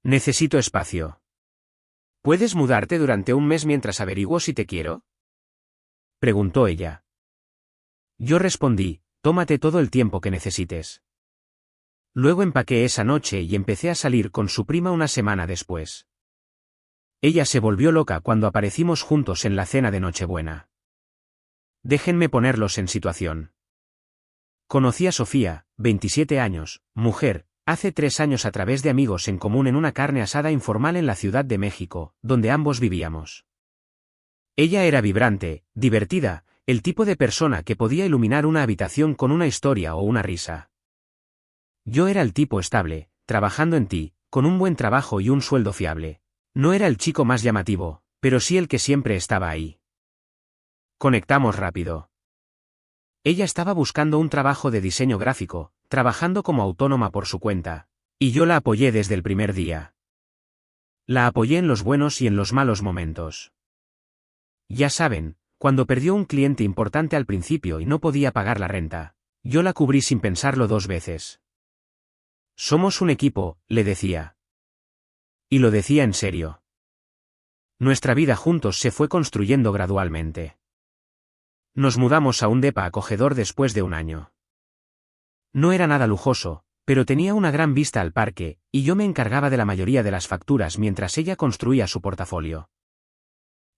Necesito espacio. ¿Puedes mudarte durante un mes mientras averiguo si te quiero? Preguntó ella. Yo respondí, tómate todo el tiempo que necesites. Luego empaqué esa noche y empecé a salir con su prima una semana después. Ella se volvió loca cuando aparecimos juntos en la cena de Nochebuena. Déjenme ponerlos en situación. Conocí a Sofía, 27 años, mujer, hace 3 años a través de amigos en común en una carne asada informal en la Ciudad de México, donde ambos vivíamos. Ella era vibrante, divertida, el tipo de persona que podía iluminar una habitación con una historia o una risa. Yo era el tipo estable, trabajando en ti, con un buen trabajo y un sueldo fiable. No era el chico más llamativo, pero sí el que siempre estaba ahí. Conectamos rápido. Ella estaba buscando un trabajo de diseño gráfico, trabajando como autónoma por su cuenta, y yo la apoyé desde el primer día. La apoyé en los buenos y en los malos momentos. Ya saben, cuando perdió un cliente importante al principio y no podía pagar la renta, yo la cubrí sin pensarlo 2 veces. Somos un equipo, le decía. Y lo decía en serio. Nuestra vida juntos se fue construyendo gradualmente. Nos mudamos a un depa acogedor después de 1 año. No era nada lujoso, pero tenía una gran vista al parque, y yo me encargaba de la mayoría de las facturas mientras ella construía su portafolio.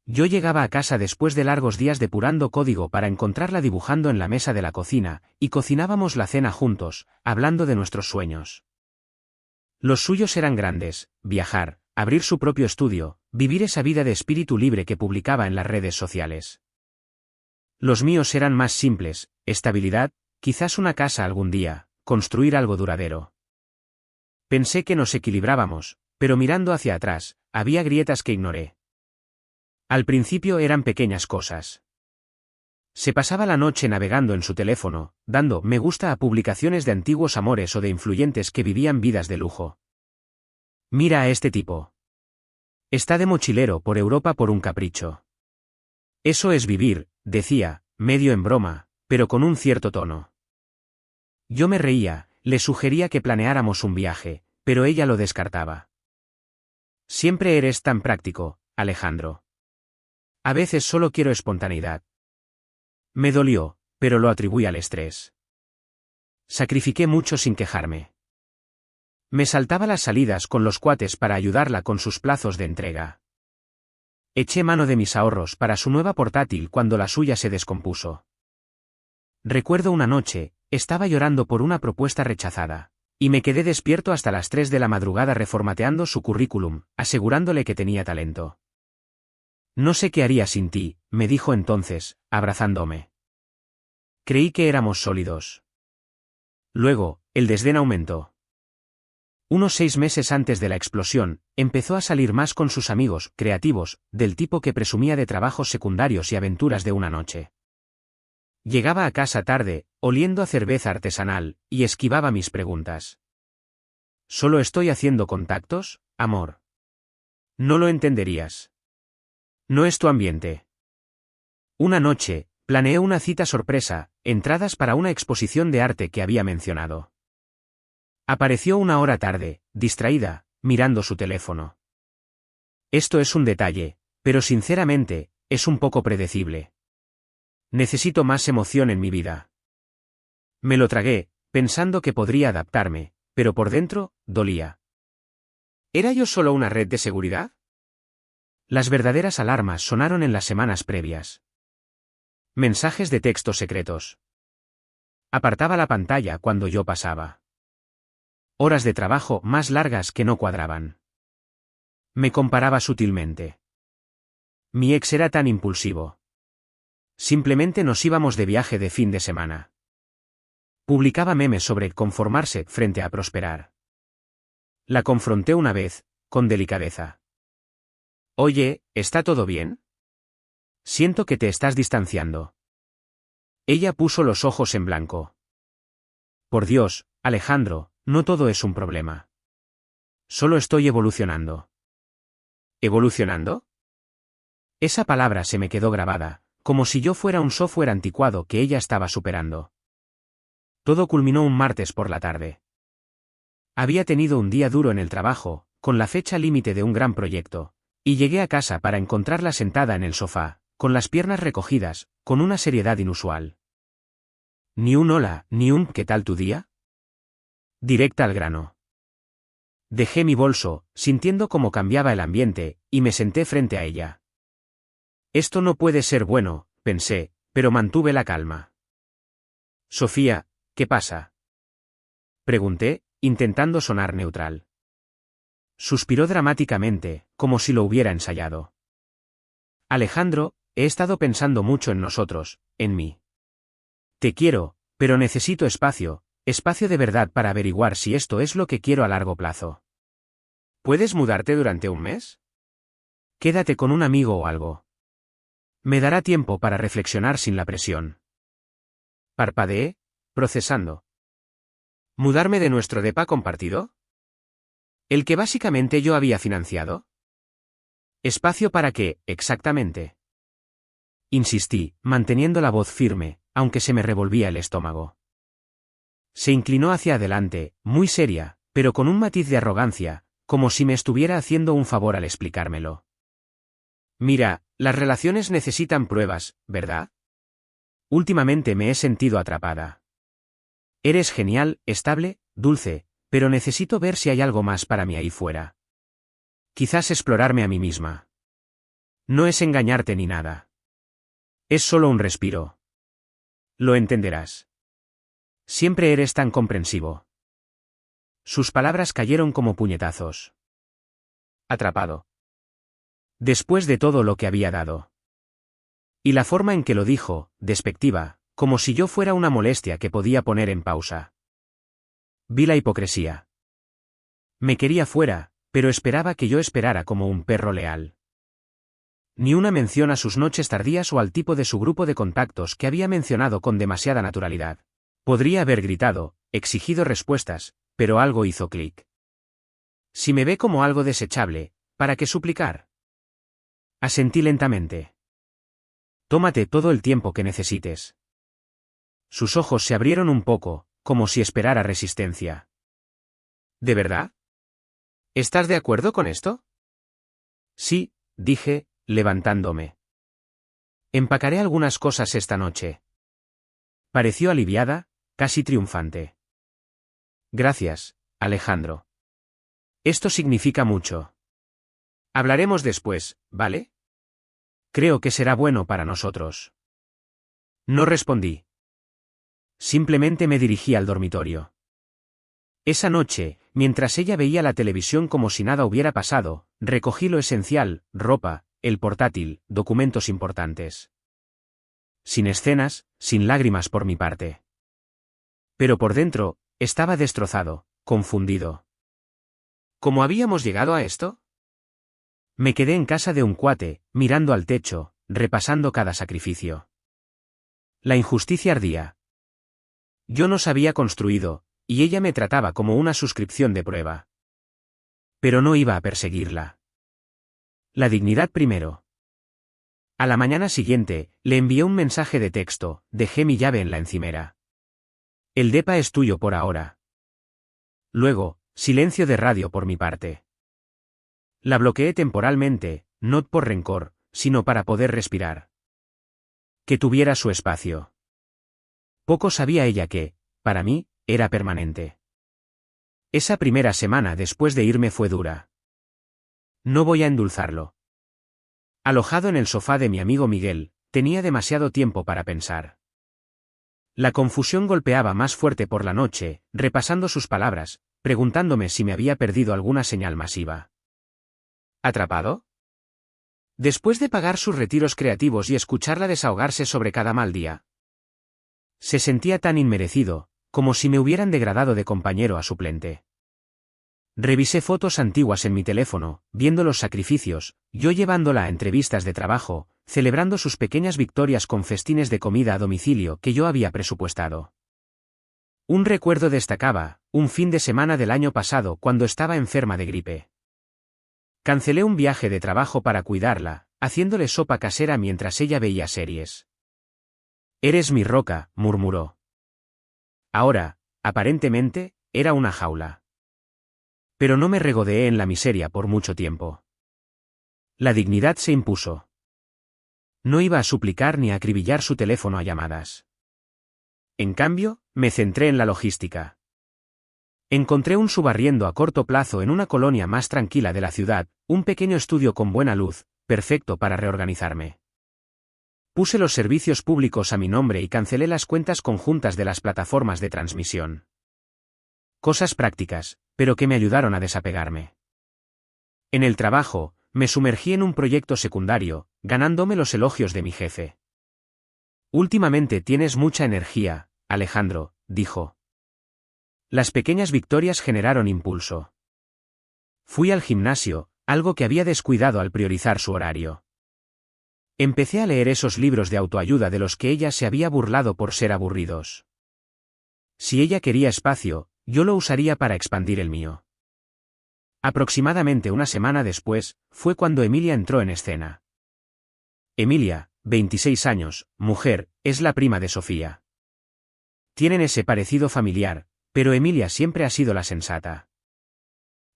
Yo llegaba a casa después de largos días depurando código para encontrarla dibujando en la mesa de la cocina, y cocinábamos la cena juntos, hablando de nuestros sueños. Los suyos eran grandes: viajar, abrir su propio estudio, vivir esa vida de espíritu libre que publicaba en las redes sociales. Los míos eran más simples: estabilidad, quizás una casa algún día, construir algo duradero. Pensé que nos equilibrábamos, pero mirando hacia atrás, había grietas que ignoré. Al principio eran pequeñas cosas. Se pasaba la noche navegando en su teléfono, dando me gusta a publicaciones de antiguos amores o de influyentes que vivían vidas de lujo. Mira a este tipo. Está de mochilero por Europa por un capricho. Eso es vivir, decía, medio en broma, pero con un cierto tono. Yo me reía, le sugería que planeáramos un viaje, pero ella lo descartaba. Siempre eres tan práctico, Alejandro. A veces solo quiero espontaneidad. Me dolió, pero lo atribuí al estrés. Sacrifiqué mucho sin quejarme. Me saltaba las salidas con los cuates para ayudarla con sus plazos de entrega. Eché mano de mis ahorros para su nueva portátil cuando la suya se descompuso. Recuerdo una noche, estaba llorando por una propuesta rechazada, y me quedé despierto hasta las 3 de la madrugada reformateando su currículum, asegurándole que tenía talento. No sé qué haría sin ti, me dijo entonces, abrazándome. Creí que éramos sólidos. Luego, el desdén aumentó. Unos 6 meses antes de la explosión, empezó a salir más con sus amigos, creativos, del tipo que presumía de trabajos secundarios y aventuras de una noche. Llegaba a casa tarde, oliendo a cerveza artesanal, y esquivaba mis preguntas. ¿Solo estoy haciendo contactos, amor? No lo entenderías. No es tu ambiente. Una noche, planeé una cita sorpresa, entradas para una exposición de arte que había mencionado. Apareció 1 hora tarde, distraída, mirando su teléfono. Esto es un detalle, pero sinceramente, es un poco predecible. Necesito más emoción en mi vida. Me lo tragué, pensando que podría adaptarme, pero por dentro, dolía. ¿Era yo solo una red de seguridad? Las verdaderas alarmas sonaron en las semanas previas. Mensajes de texto secretos. Apartaba la pantalla cuando yo pasaba. Horas de trabajo más largas que no cuadraban. Me comparaba sutilmente. Mi ex era tan impulsivo. Simplemente nos íbamos de viaje de fin de semana. Publicaba memes sobre conformarse frente a prosperar. La confronté una vez, con delicadeza. Oye, ¿está todo bien? Siento que te estás distanciando. Ella puso los ojos en blanco. Por Dios, Alejandro, no todo es un problema. Solo estoy evolucionando. ¿Evolucionando? Esa palabra se me quedó grabada, como si yo fuera un software anticuado que ella estaba superando. Todo culminó un martes por la tarde. Había tenido un día duro en el trabajo, con la fecha límite de un gran proyecto, y llegué a casa para encontrarla sentada en el sofá, con las piernas recogidas, con una seriedad inusual. Ni un hola, ni un ¿qué tal tu día? Directa al grano. Dejé mi bolso, sintiendo cómo cambiaba el ambiente, y me senté frente a ella. Esto no puede ser bueno, pensé, pero mantuve la calma. Sofía, ¿qué pasa? Pregunté, intentando sonar neutral. Suspiró dramáticamente, como si lo hubiera ensayado. Alejandro, he estado pensando mucho en nosotros, en mí. Te quiero, pero necesito espacio de verdad para averiguar si esto es lo que quiero a largo plazo. ¿Puedes mudarte durante un mes? Quédate con un amigo o algo. Me dará tiempo para reflexionar sin la presión. Parpadeé, procesando. ¿Mudarme de nuestro depa compartido? ¿El que básicamente yo había financiado? ¿Espacio para qué, exactamente? Insistí, manteniendo la voz firme, aunque se me revolvía el estómago. Se inclinó hacia adelante, muy seria, pero con un matiz de arrogancia, como si me estuviera haciendo un favor al explicármelo. Mira, las relaciones necesitan pruebas, ¿verdad? Últimamente me he sentido atrapada. Eres genial, estable, dulce, pero necesito ver si hay algo más para mí ahí fuera. Quizás explorarme a mí misma. No es engañarte ni nada. Es solo un respiro. Lo entenderás. Siempre eres tan comprensivo. Sus palabras cayeron como puñetazos. Atrapado. Después de todo lo que había dado. Y la forma en que lo dijo, despectiva, como si yo fuera una molestia que podía poner en pausa. Vi la hipocresía. Me quería fuera, pero esperaba que yo esperara como un perro leal. Ni una mención a sus noches tardías o al tipo de su grupo de contactos que había mencionado con demasiada naturalidad. Podría haber gritado, exigido respuestas, pero algo hizo clic. Si me ve como algo desechable, ¿para qué suplicar? Asentí lentamente. Tómate todo el tiempo que necesites. Sus ojos se abrieron un poco, como si esperara resistencia. ¿De verdad? ¿Estás de acuerdo con esto? Sí, dije, levantándome. Empacaré algunas cosas esta noche. Pareció aliviada, casi triunfante. Gracias, Alejandro. Esto significa mucho. Hablaremos después, ¿vale? Creo que será bueno para nosotros. No respondí. Simplemente me dirigí al dormitorio. Esa noche, mientras ella veía la televisión como si nada hubiera pasado, recogí lo esencial, ropa, el portátil, documentos importantes. Sin escenas, sin lágrimas por mi parte. Pero por dentro, estaba destrozado, confundido. ¿Cómo habíamos llegado a esto? Me quedé en casa de un cuate, mirando al techo, repasando cada sacrificio. La injusticia ardía. Yo nos había construido, y ella me trataba como una suscripción de prueba. Pero no iba a perseguirla. La dignidad primero. A la mañana siguiente, le envié un mensaje de texto, dejé mi llave en la encimera. El depa es tuyo por ahora. Luego, silencio de radio por mi parte. La bloqueé temporalmente, no por rencor, sino para poder respirar. Que tuviera su espacio. Poco sabía ella que, para mí, era permanente. Esa primera semana después de irme fue dura. No voy a endulzarlo. Alojado en el sofá de mi amigo Miguel, tenía demasiado tiempo para pensar. La confusión golpeaba más fuerte por la noche, repasando sus palabras, preguntándome si me había perdido alguna señal masiva. ¿Atrapado? Después de pagar sus retiros creativos y escucharla desahogarse sobre cada mal día. Se sentía tan inmerecido, como si me hubieran degradado de compañero a suplente. Revisé fotos antiguas en mi teléfono, viendo los sacrificios, yo llevándola a entrevistas de trabajo, celebrando sus pequeñas victorias con festines de comida a domicilio que yo había presupuestado. Un recuerdo destacaba, un fin de semana del año pasado cuando estaba enferma de gripe. Cancelé un viaje de trabajo para cuidarla, haciéndole sopa casera mientras ella veía series. Eres mi roca, murmuró. Ahora, aparentemente, era una jaula. Pero no me regodeé en la miseria por mucho tiempo. La dignidad se impuso. No iba a suplicar ni a acribillar su teléfono a llamadas. En cambio, me centré en la logística. Encontré un subarriendo a corto plazo en una colonia más tranquila de la ciudad, un pequeño estudio con buena luz, perfecto para reorganizarme. Puse los servicios públicos a mi nombre y cancelé las cuentas conjuntas de las plataformas de transmisión. Cosas prácticas, pero que me ayudaron a desapegarme. En el trabajo, me sumergí en un proyecto secundario, ganándome los elogios de mi jefe. Últimamente tienes mucha energía, Alejandro, dijo. Las pequeñas victorias generaron impulso. Fui al gimnasio, algo que había descuidado al priorizar su horario. Empecé a leer esos libros de autoayuda de los que ella se había burlado por ser aburridos. Si ella quería espacio, yo lo usaría para expandir el mío. Aproximadamente una semana después, fue cuando Emilia entró en escena. Emilia, 26 años, mujer, es la prima de Sofía. Tienen ese parecido familiar, pero Emilia siempre ha sido la sensata.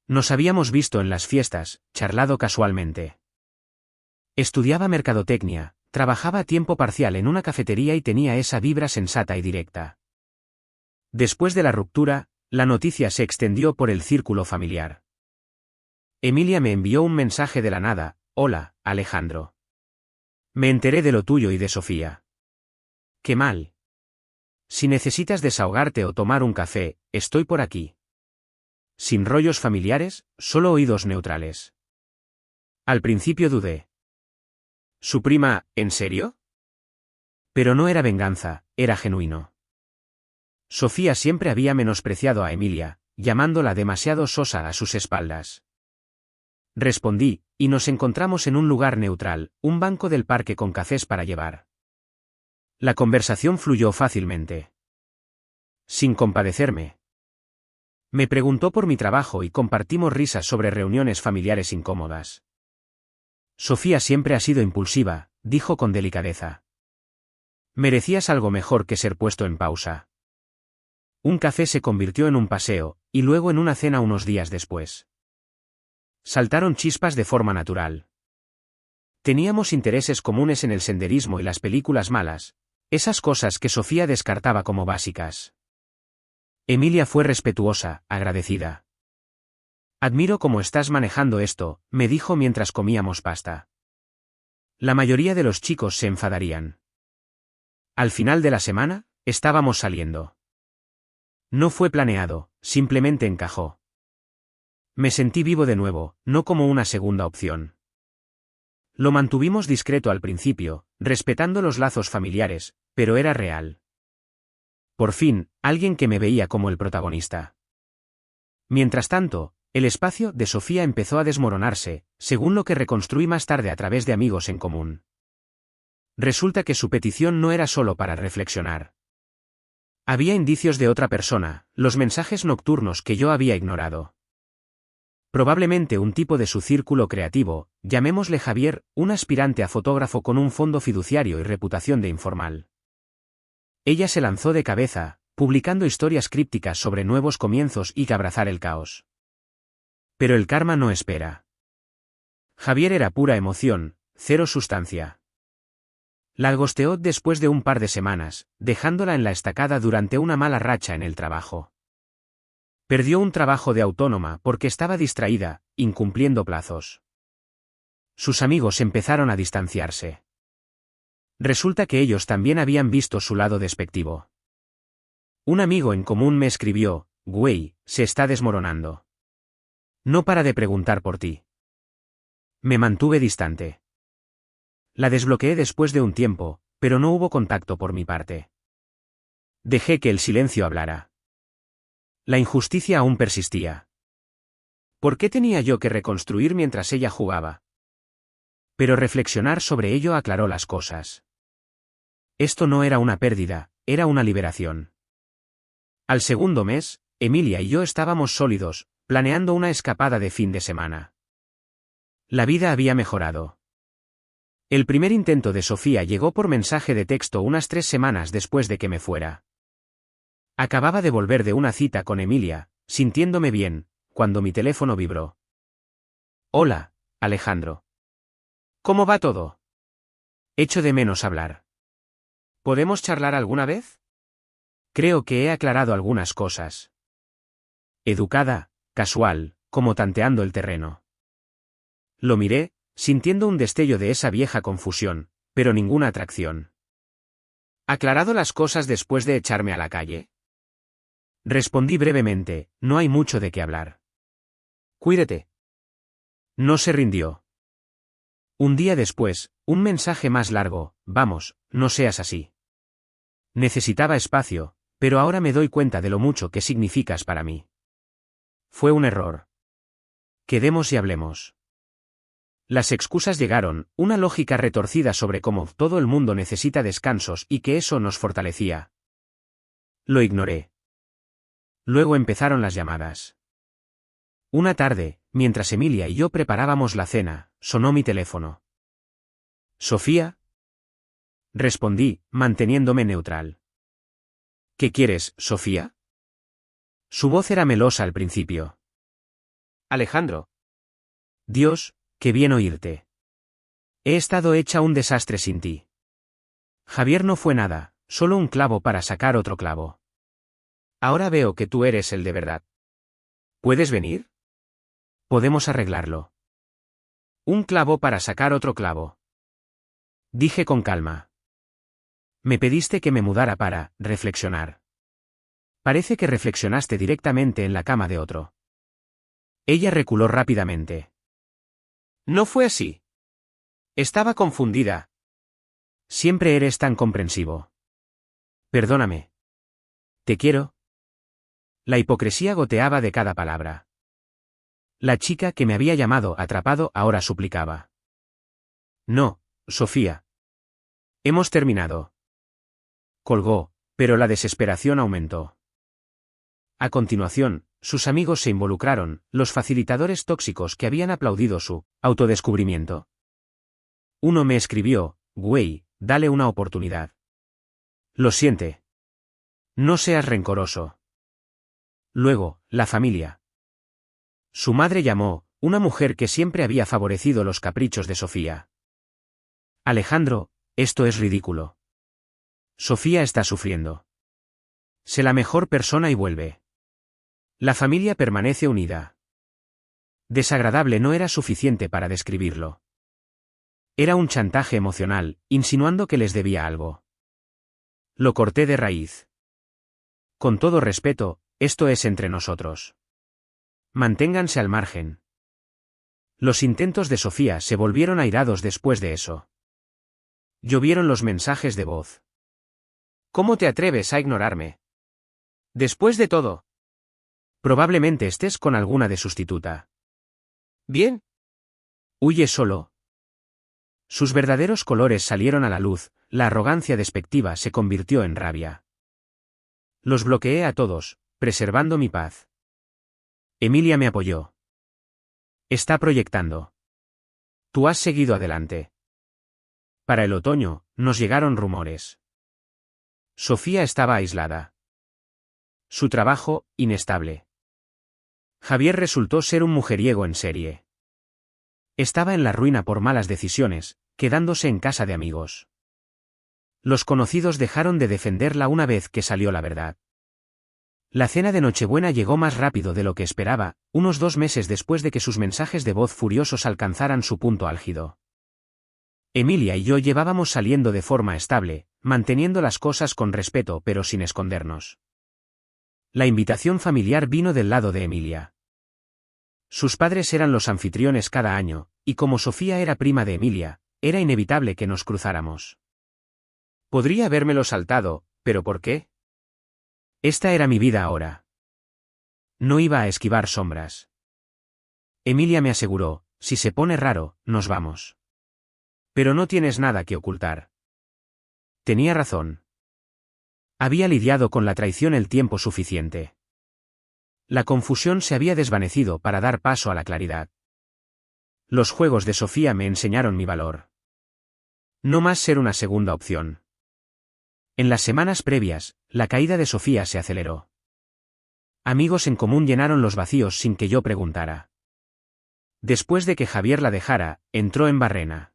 Nos habíamos visto en las fiestas, charlado casualmente. Estudiaba mercadotecnia, trabajaba a tiempo parcial en una cafetería y tenía esa vibra sensata y directa. Después de la ruptura, la noticia se extendió por el círculo familiar. Emilia me envió un mensaje de la nada: «Hola, Alejandro. Me enteré de lo tuyo y de Sofía. ¡Qué mal! Si necesitas desahogarte o tomar un café, estoy por aquí». Sin rollos familiares, solo oídos neutrales. Al principio dudé. ¿Su prima, en serio? Pero no era venganza, era genuino. Sofía siempre había menospreciado a Emilia, llamándola demasiado sosa a sus espaldas. Respondí, y nos encontramos en un lugar neutral, un banco del parque con cafés para llevar. La conversación fluyó fácilmente. Sin compadecerme. Me preguntó por mi trabajo y compartimos risas sobre reuniones familiares incómodas. Sofía siempre ha sido impulsiva, dijo con delicadeza. Merecías algo mejor que ser puesto en pausa. Un café se convirtió en un paseo, y luego en una cena unos días después. Saltaron chispas de forma natural. Teníamos intereses comunes en el senderismo y las películas malas, esas cosas que Sofía descartaba como básicas. Emilia fue respetuosa, agradecida. «Admiro cómo estás manejando esto», me dijo mientras comíamos pasta. La mayoría de los chicos se enfadarían. Al final de la semana, estábamos saliendo. No fue planeado, simplemente encajó. Me sentí vivo de nuevo, no como una segunda opción. Lo mantuvimos discreto al principio, respetando los lazos familiares, pero era real. Por fin, alguien que me veía como el protagonista. Mientras tanto, el espacio de Sofía empezó a desmoronarse, según lo que reconstruí más tarde a través de amigos en común. Resulta que su petición no era solo para reflexionar. Había indicios de otra persona, los mensajes nocturnos que yo había ignorado. Probablemente un tipo de su círculo creativo, llamémosle Javier, un aspirante a fotógrafo con un fondo fiduciario y reputación de informal. Ella se lanzó de cabeza, publicando historias crípticas sobre nuevos comienzos y que abrazar el caos. Pero el karma no espera. Javier era pura emoción, cero sustancia. La gosteó después de un par de semanas, dejándola en la estacada durante una mala racha en el trabajo. Perdió un trabajo de autónoma porque estaba distraída, incumpliendo plazos. Sus amigos empezaron a distanciarse. Resulta que ellos también habían visto su lado despectivo. Un amigo en común me escribió: «Güey, se está desmoronando. No para de preguntar por ti». Me mantuve distante. La desbloqueé después de un tiempo, pero no hubo contacto por mi parte. Dejé que el silencio hablara. La injusticia aún persistía. ¿Por qué tenía yo que reconstruir mientras ella jugaba? Pero reflexionar sobre ello aclaró las cosas. Esto no era una pérdida, era una liberación. Al segundo mes, Emilia y yo estábamos sólidos, planeando una escapada de fin de semana. La vida había mejorado. El primer intento de Sofía llegó por mensaje de texto unas 3 semanas después de que me fuera. Acababa de volver de una cita con Emilia, sintiéndome bien, cuando mi teléfono vibró. Hola, Alejandro. ¿Cómo va todo? Echo de menos hablar. ¿Podemos charlar alguna vez? Creo que he aclarado algunas cosas. Educada, casual, como tanteando el terreno. Lo miré, sintiendo un destello de esa vieja confusión, pero ninguna atracción. ¿Aclarado las cosas después de echarme a la calle? Respondí brevemente, no hay mucho de qué hablar. Cuídate. No se rindió. Un día después, un mensaje más largo, vamos, no seas así. Necesitaba espacio, pero ahora me doy cuenta de lo mucho que significas para mí. Fue un error. Quedemos y hablemos. Las excusas llegaron, una lógica retorcida sobre cómo todo el mundo necesita descansos y que eso nos fortalecía. Lo ignoré. Luego empezaron las llamadas. Una tarde, mientras Emilia y yo preparábamos la cena, sonó mi teléfono. ¿Sofía? Respondí, manteniéndome neutral. ¿Qué quieres, Sofía? Su voz era melosa al principio. Alejandro. Dios, qué bien oírte. He estado hecha un desastre sin ti. Javier no fue nada, solo un clavo para sacar otro clavo. Ahora veo que tú eres el de verdad. ¿Puedes venir? Podemos arreglarlo. Un clavo para sacar otro clavo. Dije con calma. Me pediste que me mudara para reflexionar. Parece que reflexionaste directamente en la cama de otro. Ella reculó rápidamente. No fue así. Estaba confundida. Siempre eres tan comprensivo. Perdóname. Te quiero. La hipocresía goteaba de cada palabra. La chica que me había llamado atrapado ahora suplicaba. No, Sofía. Hemos terminado. Colgó, pero la desesperación aumentó. A continuación, sus amigos se involucraron, los facilitadores tóxicos que habían aplaudido su autodescubrimiento. Uno me escribió, güey, dale una oportunidad. Lo siente. No seas rencoroso. Luego, la familia. Su madre llamó, una mujer que siempre había favorecido los caprichos de Sofía. Alejandro, esto es ridículo. Sofía está sufriendo. Sé la mejor persona y vuelve. La familia permanece unida. Desagradable no era suficiente para describirlo. Era un chantaje emocional, insinuando que les debía algo. Lo corté de raíz. Con todo respeto, esto es entre nosotros. Manténganse al margen. Los intentos de Sofía se volvieron airados después de eso. Llovieron los mensajes de voz. ¿Cómo te atreves a ignorarme? Después de todo. Probablemente estés con alguna de sustituta. Bien. Huye solo. Sus verdaderos colores salieron a la luz, la arrogancia despectiva se convirtió en rabia. Los bloqueé a todos, preservando mi paz. Emilia me apoyó. Está proyectando. Tú has seguido adelante. Para el otoño, nos llegaron rumores. Sofía estaba aislada. Su trabajo, inestable. Javier resultó ser un mujeriego en serie. Estaba en la ruina por malas decisiones, quedándose en casa de amigos. Los conocidos dejaron de defenderla una vez que salió la verdad. La cena de Nochebuena llegó más rápido de lo que esperaba, unos 2 meses después de que sus mensajes de voz furiosos alcanzaran su punto álgido. Emilia y yo llevábamos saliendo de forma estable, manteniendo las cosas con respeto pero sin escondernos. La invitación familiar vino del lado de Emilia. Sus padres eran los anfitriones cada año, y como Sofía era prima de Emilia, era inevitable que nos cruzáramos. Podría habérmelo saltado, pero ¿por qué? Esta era mi vida ahora. No iba a esquivar sombras. Emilia me aseguró, si se pone raro, nos vamos. Pero no tienes nada que ocultar. Tenía razón. Había lidiado con la traición el tiempo suficiente. La confusión se había desvanecido para dar paso a la claridad. Los juegos de Sofía me enseñaron mi valor. No más ser una segunda opción. En las semanas previas, la caída de Sofía se aceleró. Amigos en común llenaron los vacíos sin que yo preguntara. Después de que Javier la dejara, entró en Barrena.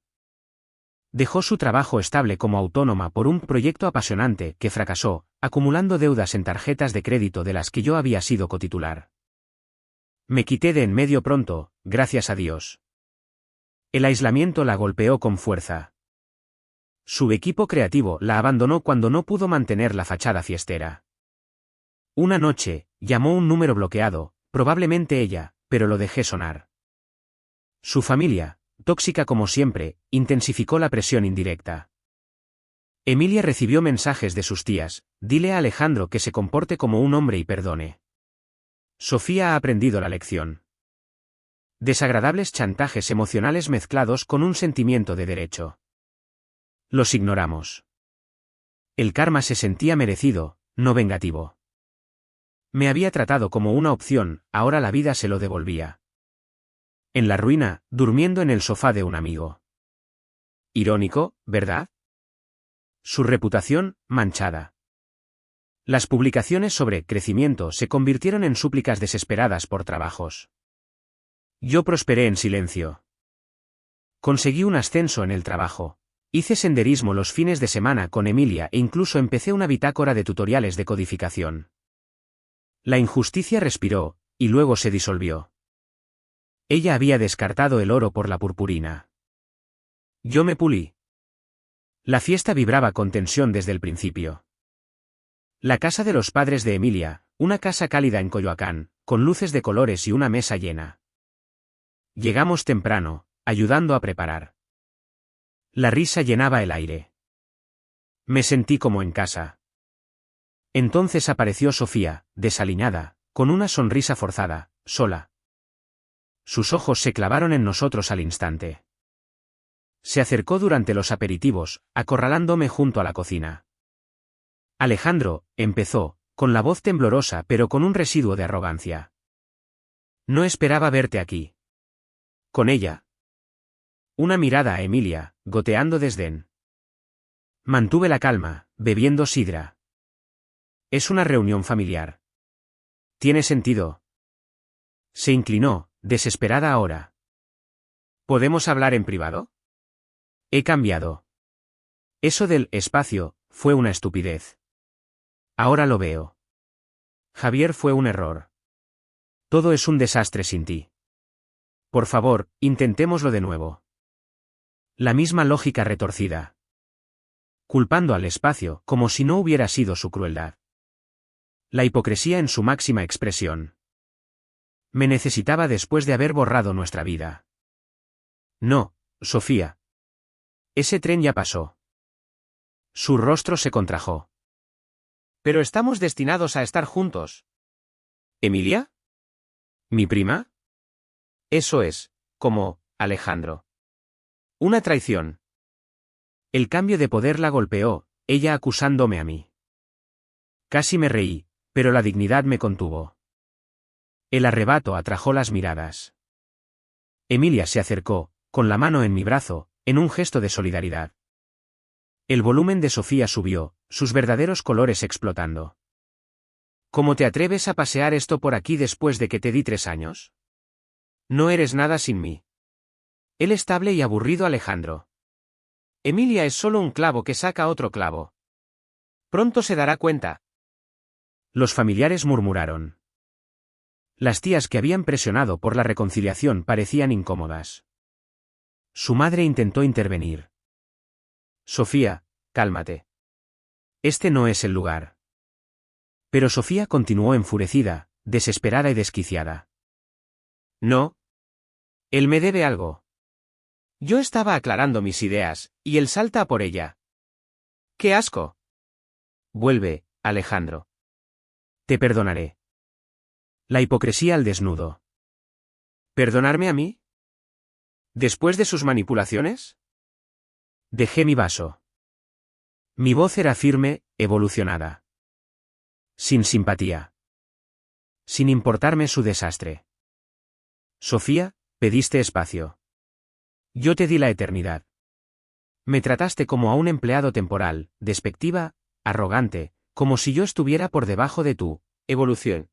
Dejó su trabajo estable como autónoma por un proyecto apasionante que fracasó, acumulando deudas en tarjetas de crédito de las que yo había sido cotitular. Me quité de en medio pronto, gracias a Dios. El aislamiento la golpeó con fuerza. Su equipo creativo la abandonó cuando no pudo mantener la fachada fiestera. Una noche, llamó un número bloqueado, probablemente ella, pero lo dejé sonar. Su familia, tóxica como siempre, intensificó la presión indirecta. Emilia recibió mensajes de sus tías: dile a Alejandro que se comporte como un hombre y perdone. Sofía ha aprendido la lección. Desagradables chantajes emocionales mezclados con un sentimiento de derecho. Los ignoramos. El karma se sentía merecido, no vengativo. Me había tratado como una opción, ahora la vida se lo devolvía. En la ruina, durmiendo en el sofá de un amigo. Irónico, ¿verdad? Su reputación, manchada. Las publicaciones sobre crecimiento se convirtieron en súplicas desesperadas por trabajos. Yo prosperé en silencio. Conseguí un ascenso en el trabajo. Hice senderismo los fines de semana con Emilia e incluso empecé una bitácora de tutoriales de codificación. La injusticia respiró, y luego se disolvió. Ella había descartado el oro por la purpurina. Yo me pulí. La fiesta vibraba con tensión desde el principio. La casa de los padres de Emilia, una casa cálida en Coyoacán, con luces de colores y una mesa llena. Llegamos temprano, ayudando a preparar. La risa llenaba el aire. Me sentí como en casa. Entonces apareció Sofía, desaliñada, con una sonrisa forzada, sola. Sus ojos se clavaron en nosotros al instante. Se acercó durante los aperitivos, acorralándome junto a la cocina. Alejandro, empezó, con la voz temblorosa pero con un residuo de arrogancia. No esperaba verte aquí. Con ella. Una mirada a Emilia, goteando desdén. Mantuve la calma, bebiendo sidra. Es una reunión familiar. ¿Tiene sentido? Se inclinó, desesperada ahora. ¿Podemos hablar en privado? He cambiado. Eso del espacio fue una estupidez. Ahora lo veo. Javier fue un error. Todo es un desastre sin ti. Por favor, intentémoslo de nuevo. La misma lógica retorcida. Culpando al espacio como si no hubiera sido su crueldad. La hipocresía en su máxima expresión. Me necesitaba después de haber borrado nuestra vida. No, Sofía. Ese tren ya pasó. Su rostro se contrajo. Pero estamos destinados a estar juntos. ¿Emilia? ¿Mi prima? Eso es, como, Alejandro. Una traición. El cambio de poder la golpeó, ella acusándome a mí. Casi me reí, pero la dignidad me contuvo. El arrebato atrajo las miradas. Emilia se acercó, con la mano en mi brazo, en un gesto de solidaridad. El volumen de Sofía subió, sus verdaderos colores explotando. ¿Cómo te atreves a pasear esto por aquí después de que te di 3 años? No eres nada sin mí. El estable y aburrido Alejandro. Emilia es solo un clavo que saca otro clavo. Pronto se dará cuenta. Los familiares murmuraron. Las tías que habían presionado por la reconciliación parecían incómodas. Su madre intentó intervenir. Sofía, cálmate. Este no es el lugar. Pero Sofía continuó enfurecida, desesperada y desquiciada. No. Él me debe algo. Yo estaba aclarando mis ideas, y él salta a por ella. ¡Qué asco! Vuelve, Alejandro. Te perdonaré. La hipocresía al desnudo. ¿Perdonarme a mí? ¿Después de sus manipulaciones? Dejé mi vaso. Mi voz era firme, evolucionada. Sin simpatía. Sin importarme su desastre. Sofía, pediste espacio. Yo te di la eternidad. Me trataste como a un empleado temporal, despectiva, arrogante, como si yo estuviera por debajo de tu evolución.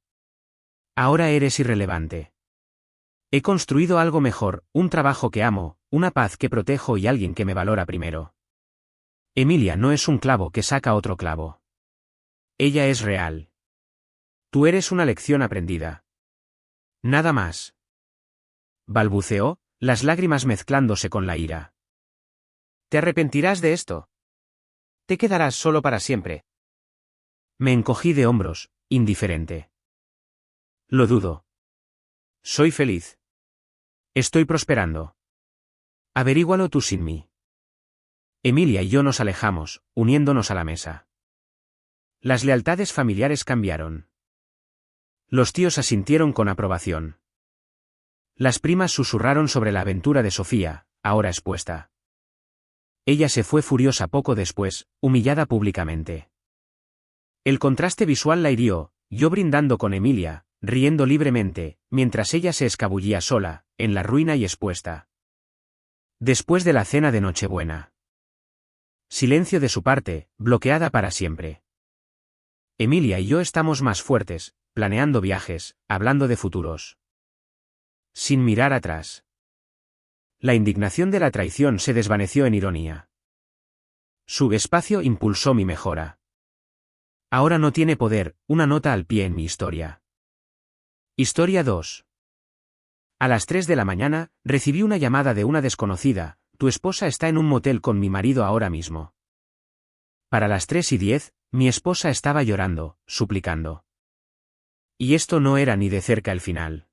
Ahora eres irrelevante. He construido algo mejor, un trabajo que amo, una paz que protejo y alguien que me valora primero. Emilia no es un clavo que saca otro clavo. Ella es real. Tú eres una lección aprendida. Nada más. Balbuceó, las lágrimas mezclándose con la ira. ¿Te arrepentirás de esto? ¿Te quedarás solo para siempre? Me encogí de hombros, indiferente. Lo dudo. Soy feliz. Estoy prosperando. Averígualo tú sin mí. Emilia y yo nos alejamos, uniéndonos a la mesa. Las lealtades familiares cambiaron. Los tíos asintieron con aprobación. Las primas susurraron sobre la aventura de Sofía, ahora expuesta. Ella se fue furiosa poco después, humillada públicamente. El contraste visual la hirió, yo brindando con Emilia, riendo libremente, mientras ella se escabullía sola, en la ruina y expuesta. Después de la cena de Nochebuena. Silencio de su parte, bloqueada para siempre. Emilia y yo estamos más fuertes, planeando viajes, hablando de futuros. Sin mirar atrás. La indignación de la traición se desvaneció en ironía. Su espacio impulsó mi mejora. Ahora no tiene poder, una nota al pie en mi historia. Historia 2. A las 3 de la mañana, recibí una llamada de una desconocida: tu esposa está en un motel con mi marido ahora mismo. Para las 3:10, mi esposa estaba llorando, suplicando. Y esto no era ni de cerca el final.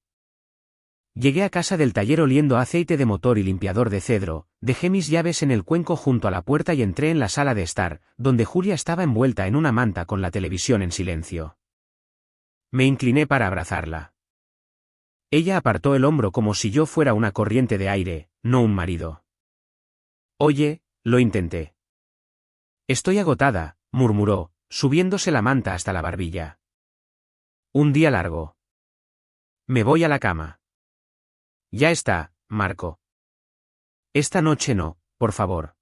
Llegué a casa del taller oliendo aceite de motor y limpiador de cedro, dejé mis llaves en el cuenco junto a la puerta y entré en la sala de estar, donde Julia estaba envuelta en una manta con la televisión en silencio. Me incliné para abrazarla. Ella apartó el hombro como si yo fuera una corriente de aire, no un marido. Oye, lo intenté. Estoy agotada, murmuró, subiéndose la manta hasta la barbilla. Un día largo. Me voy a la cama. Ya está, Marco. Esta noche no, por favor.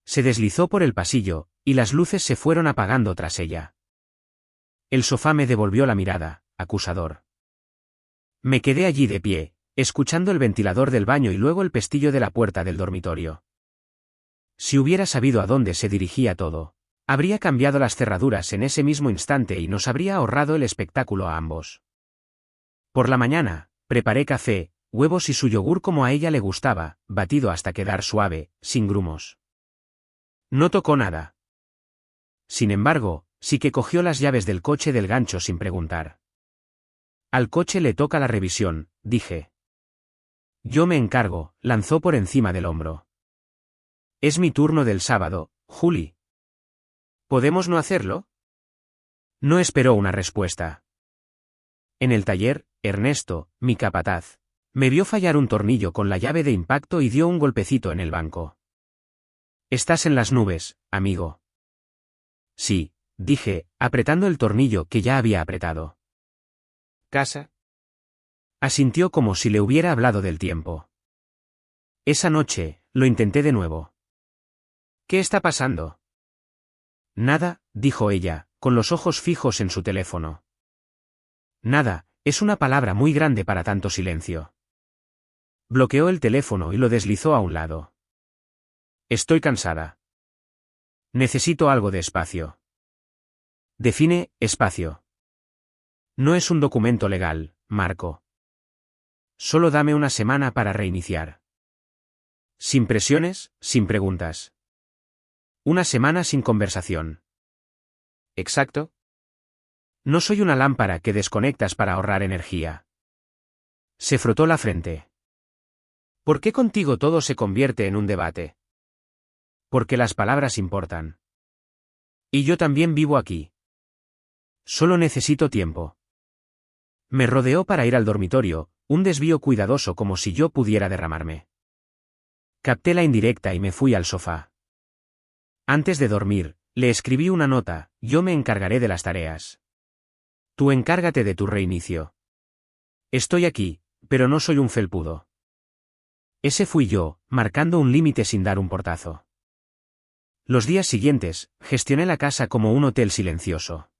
Se deslizó por el pasillo, y las luces se fueron apagando tras ella. El sofá me devolvió la mirada, acusador. Me quedé allí de pie, escuchando el ventilador del baño y luego el pestillo de la puerta del dormitorio. Si hubiera sabido a dónde se dirigía todo, habría cambiado las cerraduras en ese mismo instante y nos habría ahorrado el espectáculo a ambos. Por la mañana, preparé café, huevos y su yogur como a ella le gustaba, batido hasta quedar suave, sin grumos. No tocó nada. Sin embargo, sí que cogió las llaves del coche del gancho sin preguntar. Al coche le toca la revisión, dije. Yo me encargo, lanzó por encima del hombro. Es mi turno del sábado, Juli. ¿Podemos no hacerlo? No esperó una respuesta. En el taller, Ernesto, mi capataz, me vio fallar un tornillo con la llave de impacto y dio un golpecito en el banco. Estás en las nubes, amigo. Sí, dije, apretando el tornillo que ya había apretado. ¿Casa? Asintió como si le hubiera hablado del tiempo. Esa noche, lo intenté de nuevo. ¿Qué está pasando? Nada, dijo ella, con los ojos fijos en su teléfono. Nada, es una palabra muy grande para tanto silencio. Bloqueó el teléfono y lo deslizó a un lado. Estoy cansada. Necesito algo de espacio. Define, espacio. No es un documento legal, Marco. Solo dame una semana para reiniciar. Sin presiones, sin preguntas. Una semana sin conversación. ¿Exacto? No soy una lámpara que desconectas para ahorrar energía. Se frotó la frente. ¿Por qué contigo todo se convierte en un debate? Porque las palabras importan. Y yo también vivo aquí. Solo necesito tiempo. Me rodeó para ir al dormitorio, un desvío cuidadoso como si yo pudiera derramarme. Capté la indirecta y me fui al sofá. Antes de dormir, le escribí una nota: yo me encargaré de las tareas. Tú encárgate de tu reinicio. Estoy aquí, pero no soy un felpudo. Ese fui yo, marcando un límite sin dar un portazo. Los días siguientes, gestioné la casa como un hotel silencioso.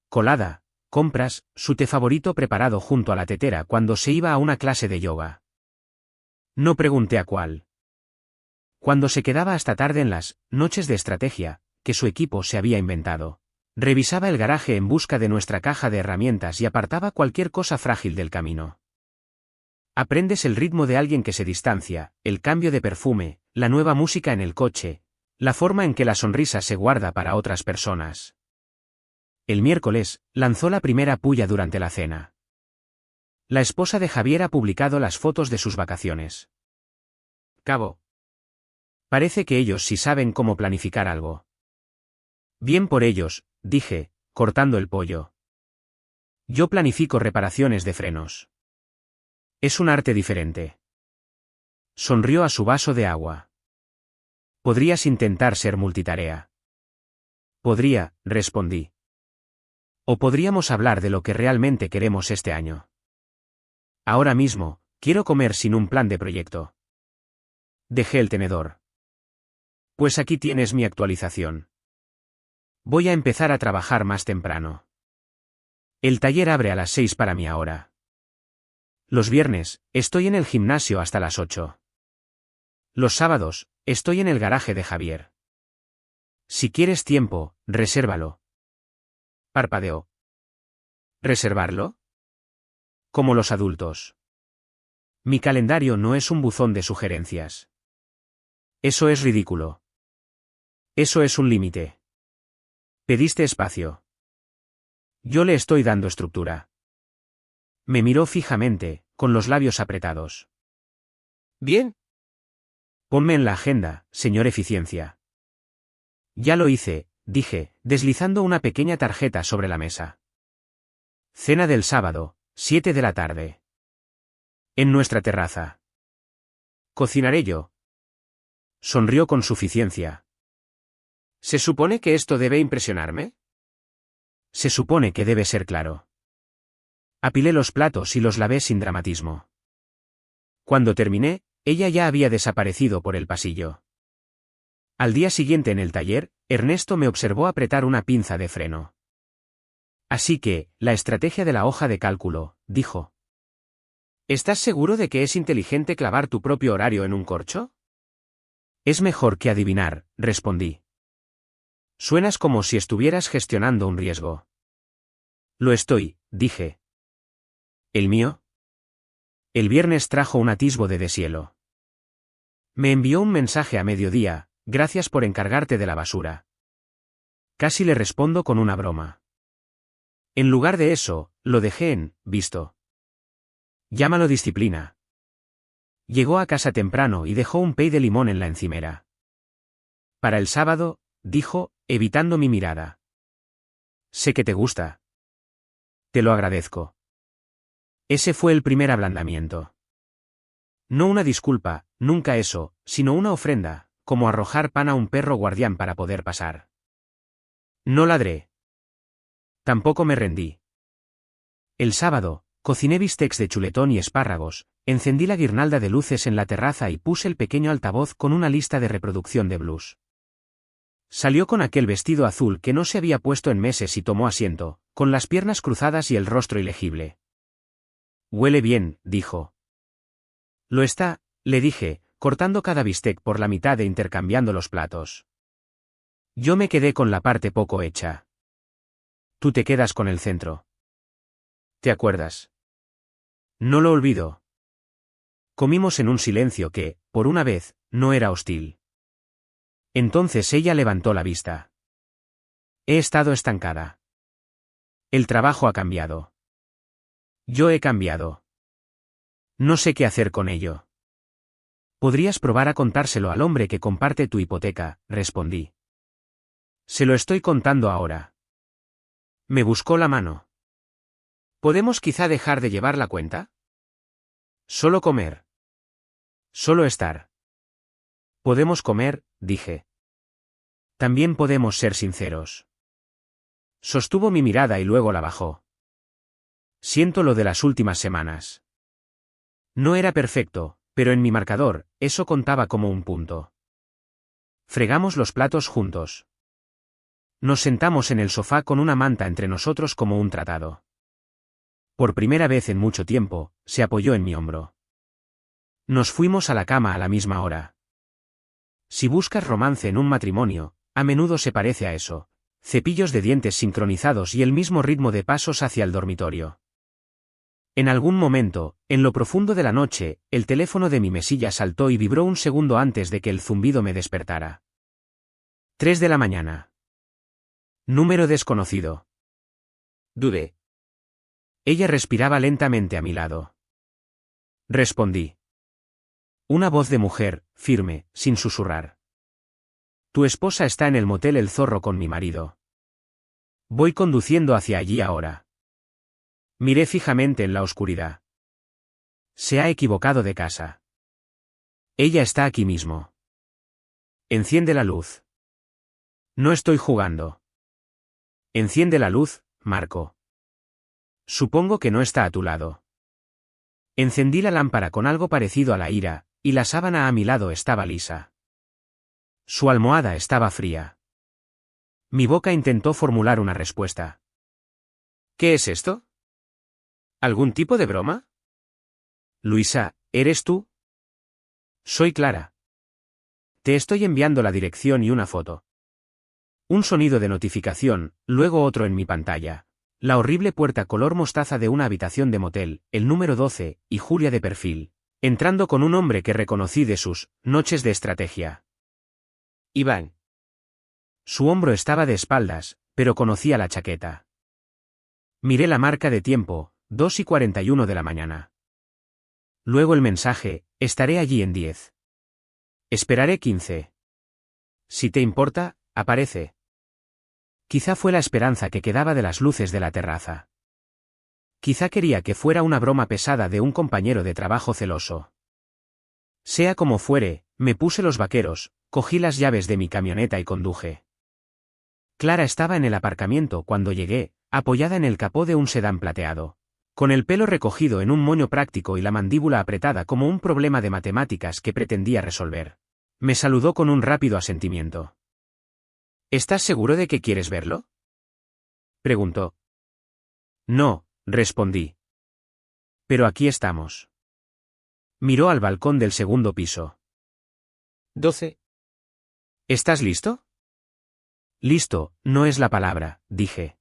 Colada, compras, su té favorito preparado junto a la tetera cuando se iba a una clase de yoga. No pregunté a cuál. Cuando se quedaba hasta tarde en las noches de estrategia, que su equipo se había inventado. Revisaba el garaje en busca de nuestra caja de herramientas y apartaba cualquier cosa frágil del camino. Aprendes el ritmo de alguien que se distancia, el cambio de perfume, la nueva música en el coche, la forma en que la sonrisa se guarda para otras personas. El miércoles, lanzó la primera puya durante la cena. La esposa de Javier ha publicado las fotos de sus vacaciones. Cabo. Parece que ellos sí saben cómo planificar algo. Bien por ellos, dije, cortando el pollo. Yo planifico reparaciones de frenos. Es un arte diferente. Sonrió a su vaso de agua. Podrías intentar ser multitarea. Podría, respondí. O podríamos hablar de lo que realmente queremos este año. Ahora mismo, quiero comer sin un plan de proyecto. Dejé el tenedor. Pues aquí tienes mi actualización. Voy a empezar a trabajar más temprano. El taller abre a las 6 para mí ahora. Los viernes, estoy en el gimnasio hasta las 8. Los sábados, estoy en el garaje de Javier. Si quieres tiempo, resérvalo. Parpadeó. ¿Reservarlo? Como los adultos. Mi calendario no es un buzón de sugerencias. Eso es ridículo. Eso es un límite. Pediste espacio. Yo le estoy dando estructura. Me miró fijamente, con los labios apretados. Bien. Ponme en la agenda, señor Eficiencia. Ya lo hice, dije, deslizando una pequeña tarjeta sobre la mesa. Cena del sábado, 7 de la tarde. En nuestra terraza. Cocinaré yo. Sonrió con suficiencia. ¿Se supone que esto debe impresionarme? Se supone que debe ser claro. Apilé los platos y los lavé sin dramatismo. Cuando terminé, ella ya había desaparecido por el pasillo. Al día siguiente en el taller, Ernesto me observó apretar una pinza de freno. Así que, la estrategia de la hoja de cálculo, dijo. ¿Estás seguro de que es inteligente clavar tu propio horario en un corcho? Es mejor que adivinar, respondí. Suenas como si estuvieras gestionando un riesgo. Lo estoy, dije. ¿El mío? El viernes trajo un atisbo de deshielo. Me envió un mensaje a mediodía, gracias por encargarte de la basura. Casi le respondo con una broma. En lugar de eso, lo dejé en visto. Llámalo disciplina. Llegó a casa temprano y dejó un pay de limón en la encimera. Para el sábado, dijo, evitando mi mirada. Sé que te gusta. Te lo agradezco. Ese fue el primer ablandamiento. No una disculpa, nunca eso, sino una ofrenda, como arrojar pan a un perro guardián para poder pasar. No ladré. Tampoco me rendí. El sábado, cociné bistecs de chuletón y espárragos, encendí la guirnalda de luces en la terraza y puse el pequeño altavoz con una lista de reproducción de blues. Salió con aquel vestido azul que no se había puesto en meses y tomó asiento, con las piernas cruzadas y el rostro ilegible. Huele bien, dijo. Lo está, le dije, cortando cada bistec por la mitad e intercambiando los platos. Yo me quedé con la parte poco hecha. Tú te quedas con el centro. ¿Te acuerdas? No lo olvido. Comimos en un silencio que, por una vez, no era hostil. Entonces ella levantó la vista. He estado estancada. El trabajo ha cambiado. Yo he cambiado. No sé qué hacer con ello. Podrías probar a contárselo al hombre que comparte tu hipoteca, respondí. Se lo estoy contando ahora. Me buscó la mano. ¿Podemos quizá dejar de llevar la cuenta? Solo comer. Solo estar. Podemos comer, dije. También podemos ser sinceros. Sostuvo mi mirada y luego la bajó. Siento lo de las últimas semanas. No era perfecto, pero en mi marcador, eso contaba como un punto. Fregamos los platos juntos. Nos sentamos en el sofá con una manta entre nosotros como un tratado. Por primera vez en mucho tiempo, se apoyó en mi hombro. Nos fuimos a la cama a la misma hora. Si buscas romance en un matrimonio, a menudo se parece a eso. Cepillos de dientes sincronizados y el mismo ritmo de pasos hacia el dormitorio. En algún momento, en lo profundo de la noche, el teléfono de mi mesilla saltó y vibró un segundo antes de que el zumbido me despertara. 3 de la mañana. Número desconocido. Dudé. Ella respiraba lentamente a mi lado. Respondí. Una voz de mujer, firme, sin susurrar. Tu esposa está en el motel El Zorro con mi marido. Voy conduciendo hacia allí ahora. Miré fijamente en la oscuridad. Se ha equivocado de casa. Ella está aquí mismo. Enciende la luz. No estoy jugando. Enciende la luz, Marco. Supongo que no está a tu lado. Encendí la lámpara con algo parecido a la ira, y la sábana a mi lado estaba lisa. Su almohada estaba fría. Mi boca intentó formular una respuesta. ¿Qué es esto? ¿Algún tipo de broma? Luisa, ¿eres tú? Soy Clara. Te estoy enviando la dirección y una foto. Un sonido de notificación, luego otro en mi pantalla. La horrible puerta color mostaza de una habitación de motel, el número 12, y Julia de perfil, entrando con un hombre que reconocí de sus noches de estrategia. Iván. Su hombro estaba de espaldas, pero conocía la chaqueta. Miré la marca de tiempo, 2:41 de la mañana. Luego el mensaje, estaré allí en 10. Esperaré 15. Si te importa, aparece. Quizá fue la esperanza que quedaba de las luces de la terraza. Quizá quería que fuera una broma pesada de un compañero de trabajo celoso. Sea como fuere, me puse los vaqueros, cogí las llaves de mi camioneta y conduje. Clara estaba en el aparcamiento cuando llegué, apoyada en el capó de un sedán plateado, con el pelo recogido en un moño práctico y la mandíbula apretada como un problema de matemáticas que pretendía resolver. Me saludó con un rápido asentimiento. ¿Estás seguro de que quieres verlo? Preguntó. No, respondí. Pero aquí estamos. Miró al balcón del segundo piso. 12. ¿Estás listo? Listo, no es la palabra, dije.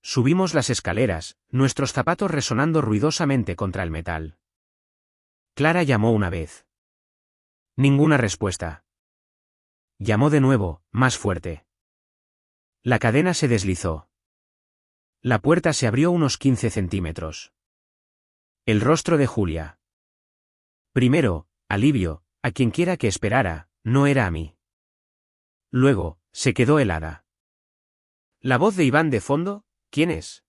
Subimos las escaleras, nuestros zapatos resonando ruidosamente contra el metal. Clara llamó una vez. Ninguna respuesta. Llamó de nuevo, más fuerte. La cadena se deslizó. La puerta se abrió unos 15 centímetros. El rostro de Julia. Primero, alivio, a quien quiera que esperara, no era a mí. Luego, se quedó helada. La voz de Iván de fondo, ¿quién es?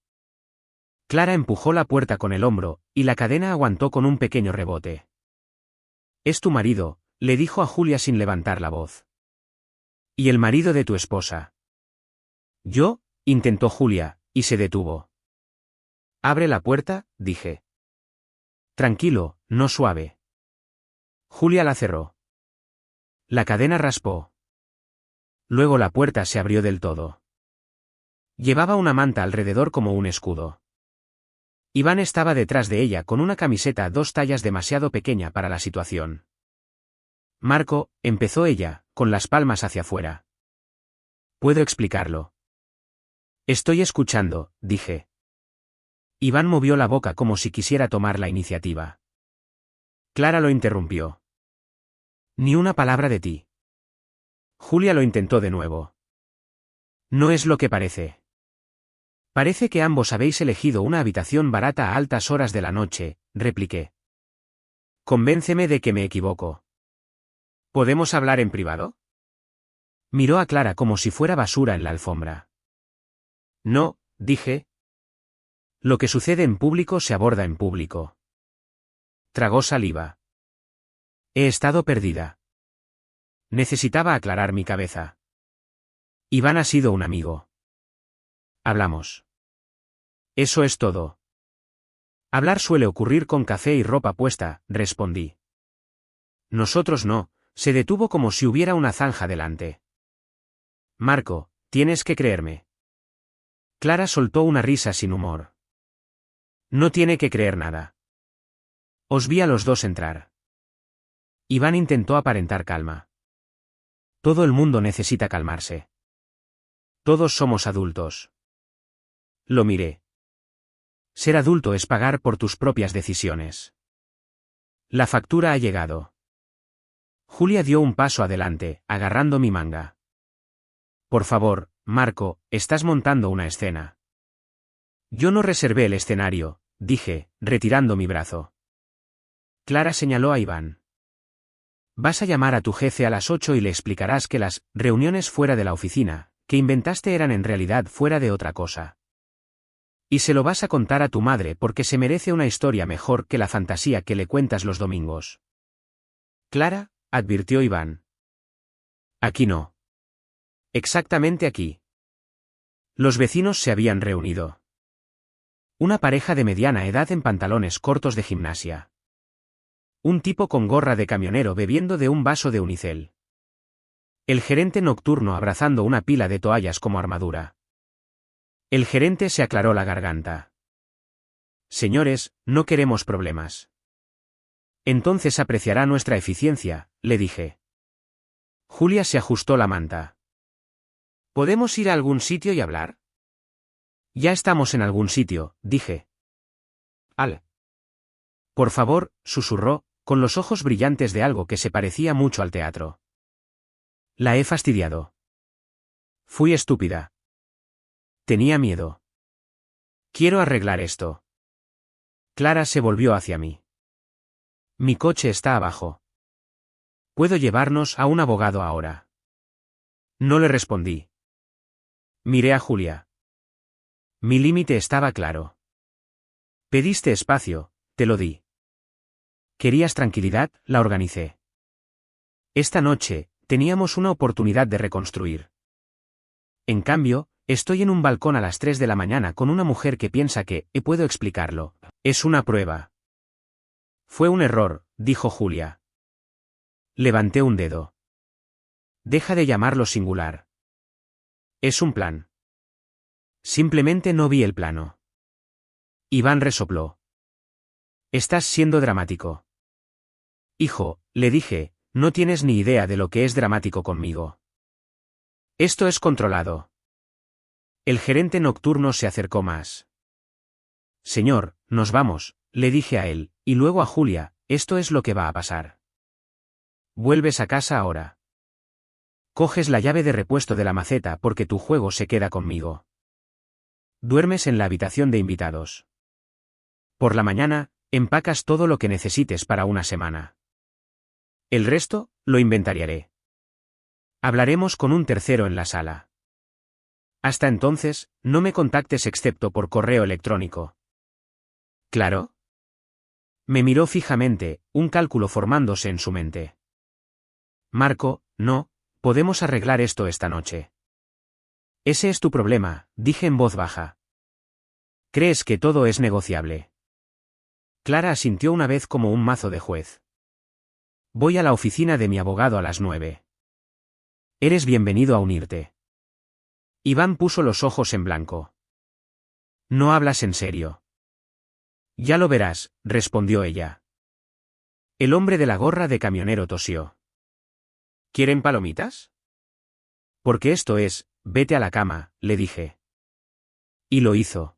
Clara empujó la puerta con el hombro, y la cadena aguantó con un pequeño rebote. Es tu marido, le dijo a Julia sin levantar la voz. ¿Y el marido de tu esposa? Yo, intentó Julia, y se detuvo. Abre la puerta, dije. Tranquilo, no suave. Julia la cerró. La cadena raspó. Luego la puerta se abrió del todo. Llevaba una manta alrededor como un escudo. Iván estaba detrás de ella con una camiseta 2 tallas demasiado pequeña para la situación. Marco, empezó ella, con las palmas hacia afuera. Puedo explicarlo. Estoy escuchando, dije. Iván movió la boca como si quisiera tomar la iniciativa. Clara lo interrumpió. Ni una palabra de ti. Julia lo intentó de nuevo. No es lo que parece. Parece que ambos habéis elegido una habitación barata a altas horas de la noche, repliqué. Convénceme de que me equivoco. ¿Podemos hablar en privado? Miró a Clara como si fuera basura en la alfombra. No, dije. Lo que sucede en público se aborda en público. Tragó saliva. He estado perdida. Necesitaba aclarar mi cabeza. Iván ha sido un amigo. Hablamos. Eso es todo. Hablar suele ocurrir con café y ropa puesta, respondí. Nosotros no, se detuvo como si hubiera una zanja delante. Marco, Tienes que creerme. Clara soltó una risa sin humor. No tiene que creer nada. Os vi a los dos entrar. Iván intentó aparentar calma. Todo el mundo necesita calmarse. Todos somos adultos. Lo miré. Ser adulto es pagar por tus propias decisiones. La factura ha llegado. Julia dio un paso adelante, agarrando mi manga. Por favor, Marco, estás montando una escena. Yo no reservé el escenario, dije, retirando mi brazo. Clara señaló a Iván. Vas a llamar a tu jefe a las 8 y le explicarás que las reuniones fuera de la oficina, que inventaste eran en realidad fuera de otra cosa. Y se lo vas a contar a tu madre porque se merece una historia mejor que la fantasía que le cuentas los domingos. Clara, advirtió Iván. Aquí no. Exactamente aquí. Los vecinos se habían reunido. Una pareja de mediana edad en pantalones cortos de gimnasia. Un tipo con gorra de camionero bebiendo de un vaso de unicel. El gerente nocturno abrazando una pila de toallas como armadura. El gerente se aclaró la garganta. Señores, no queremos problemas. Entonces apreciará nuestra eficiencia, le dije. Julia se ajustó la manta. ¿Podemos ir a algún sitio y hablar? Ya estamos en algún sitio, dije. Al. Por favor, susurró, con los ojos brillantes de algo que se parecía mucho al teatro. La he fastidiado. Fui estúpida. Tenía miedo. Quiero arreglar esto. Clara se volvió hacia mí. Mi coche está abajo. ¿Puedo llevarnos a un abogado ahora? No le respondí. Miré a Julia. Mi límite estaba claro. Pediste espacio, te lo di. ¿Querías tranquilidad? La organicé. Esta noche, teníamos una oportunidad de reconstruir. En cambio, estoy en un balcón a las 3 de la mañana con una mujer que piensa que, puedo explicarlo, es una prueba. Fue un error, dijo Julia. Levanté un dedo. Deja de llamarlo singular. Es un plan. Simplemente no vi el plano. Iván resopló. Estás siendo dramático. Hijo, le dije, no tienes ni idea de lo que es dramático conmigo. Esto es controlado. El gerente nocturno se acercó más. Señor, nos vamos, le dije a él, y luego a Julia, esto es lo que va a pasar. Vuelves a casa ahora. Coges la llave de repuesto de la maceta porque tu juego se queda conmigo. Duermes en la habitación de invitados. Por la mañana, empacas todo lo que necesites para una semana. El resto, lo inventariaré. Hablaremos con un tercero en la sala. Hasta entonces, no me contactes excepto por correo electrónico. ¿Claro? Me miró fijamente, un cálculo formándose en su mente. Marco, no, podemos arreglar esto esta noche. Ese es tu problema, dije en voz baja. ¿Crees que todo es negociable? Clara asintió una vez como un mazo de juez. Voy a la oficina de mi abogado a las 9. Eres bienvenido a unirte. Iván puso los ojos en blanco. No hablas en serio. Ya lo verás, respondió ella. El hombre de la gorra de camionero tosió. ¿Quieren palomitas? Porque esto es, vete a la cama, le dije. Y lo hizo.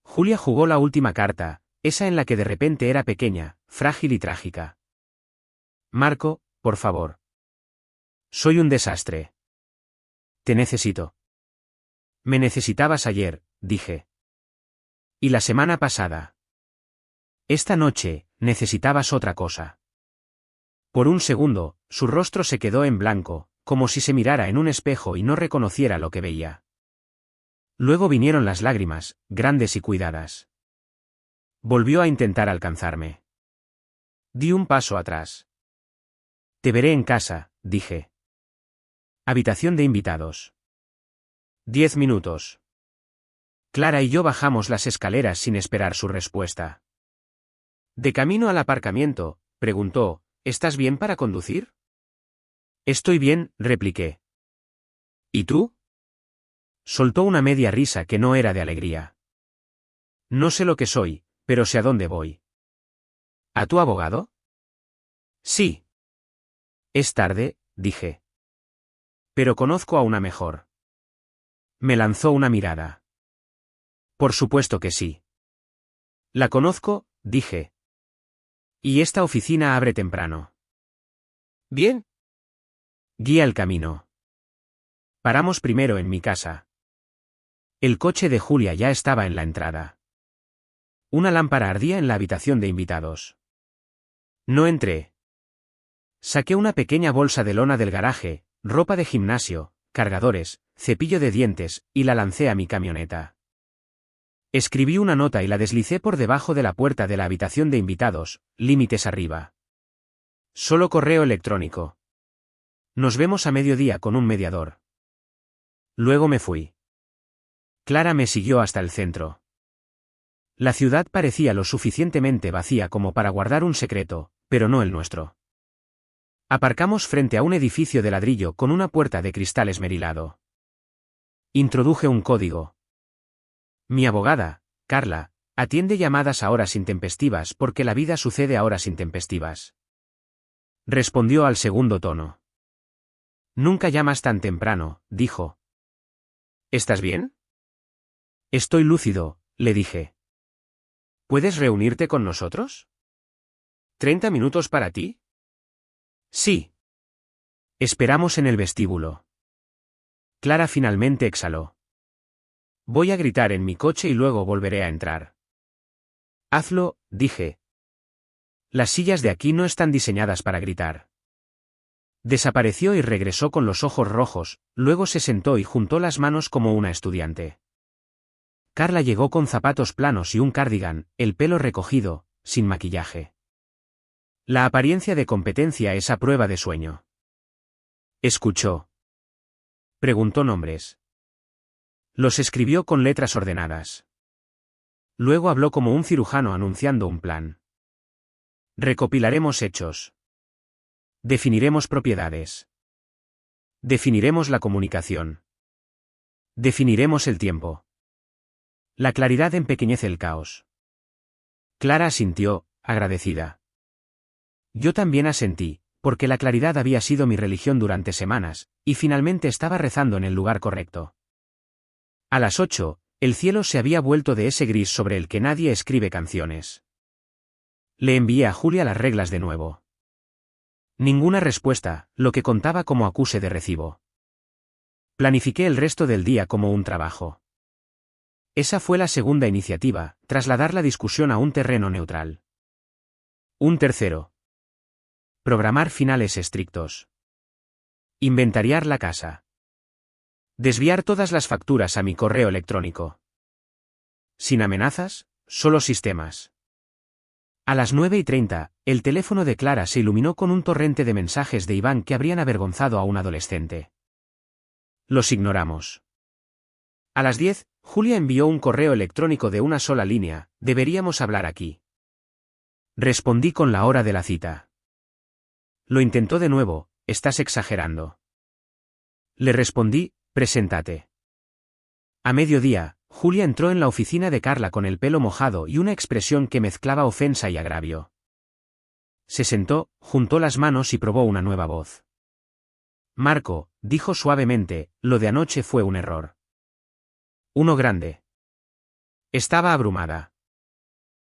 Julia jugó la última carta, esa en la que de repente era pequeña, frágil y trágica. Marco, por favor. Soy un desastre. Te necesito. Me necesitabas ayer, dije. Y la semana pasada. Esta noche, necesitabas otra cosa. Por un segundo, su rostro se quedó en blanco, como si se mirara en un espejo y no reconociera lo que veía. Luego vinieron las lágrimas, grandes y cuidadas. Volvió a intentar alcanzarme. Di un paso atrás. Te veré en casa, dije. Habitación de invitados. 10 minutos. Clara y yo bajamos las escaleras sin esperar su respuesta. De camino al aparcamiento, preguntó, ¿estás bien para conducir? Estoy bien, repliqué. ¿Y tú? Soltó una media risa que no era de alegría. No sé lo que soy, pero sé a dónde voy. ¿A tu abogado? Sí. Es tarde, dije. Pero conozco a una mejor. Me lanzó una mirada. Por supuesto que sí. La conozco, dije. Y esta oficina abre temprano. Bien. Guía el camino. Paramos primero en mi casa. El coche de Julia ya estaba en la entrada. Una lámpara ardía en la habitación de invitados. No entré. Saqué una pequeña bolsa de lona del garaje, ropa de gimnasio, cargadores, cepillo de dientes, y la lancé a mi camioneta. Escribí una nota y la deslicé por debajo de la puerta de la habitación de invitados, límites arriba. Solo correo electrónico. Nos vemos a mediodía con un mediador. Luego me fui. Clara me siguió hasta el centro. La ciudad parecía lo suficientemente vacía como para guardar un secreto, pero no el nuestro. Aparcamos frente a un edificio de ladrillo con una puerta de cristal esmerilado. Introduje un código. Mi abogada, Carla, atiende llamadas a horas intempestivas porque la vida sucede a horas intempestivas. Respondió al segundo tono. Nunca llamas tan temprano, dijo. ¿Estás bien? Estoy lúcido, le dije. ¿Puedes reunirte con nosotros? ¿30 minutos para ti? Sí. Esperamos en el vestíbulo. Clara finalmente exhaló. Voy a gritar en mi coche y luego volveré a entrar. Hazlo, dije. Las sillas de aquí no están diseñadas para gritar. Desapareció y regresó con los ojos rojos, luego se sentó y juntó las manos como una estudiante. Carla llegó con zapatos planos y un cardigan, el pelo recogido, sin maquillaje. La apariencia de competencia es a prueba de sueño. Escuchó. Preguntó nombres. Los escribió con letras ordenadas. Luego habló como un cirujano anunciando un plan. Recopilaremos hechos. Definiremos propiedades. Definiremos la comunicación. Definiremos el tiempo. La claridad empequeñece el caos. Clara asintió, agradecida. Yo también asentí, porque la claridad había sido mi religión durante semanas, y finalmente estaba rezando en el lugar correcto. A las 8, el cielo se había vuelto de ese gris sobre el que nadie escribe canciones. Le envié a Julia las reglas de nuevo. Ninguna respuesta, lo que contaba como acuse de recibo. Planifiqué el resto del día como un trabajo. Esa fue la segunda iniciativa, trasladar la discusión a un terreno neutral. Un tercero. Programar finales estrictos. Inventariar la casa. Desviar todas las facturas a mi correo electrónico. Sin amenazas, solo sistemas. A las 9:30, el teléfono de Clara se iluminó con un torrente de mensajes de Iván que habrían avergonzado a un adolescente. Los ignoramos. A las 10, Julia envió un correo electrónico de una sola línea: deberíamos hablar aquí. Respondí con la hora de la cita. Lo intentó de nuevo: estás exagerando. Le respondí: preséntate. A mediodía, Julia entró en la oficina de Carla con el pelo mojado y una expresión que mezclaba ofensa y agravio. Se sentó, juntó las manos y probó una nueva voz. Marco, dijo suavemente, lo de anoche fue un error. Uno grande. Estaba abrumada.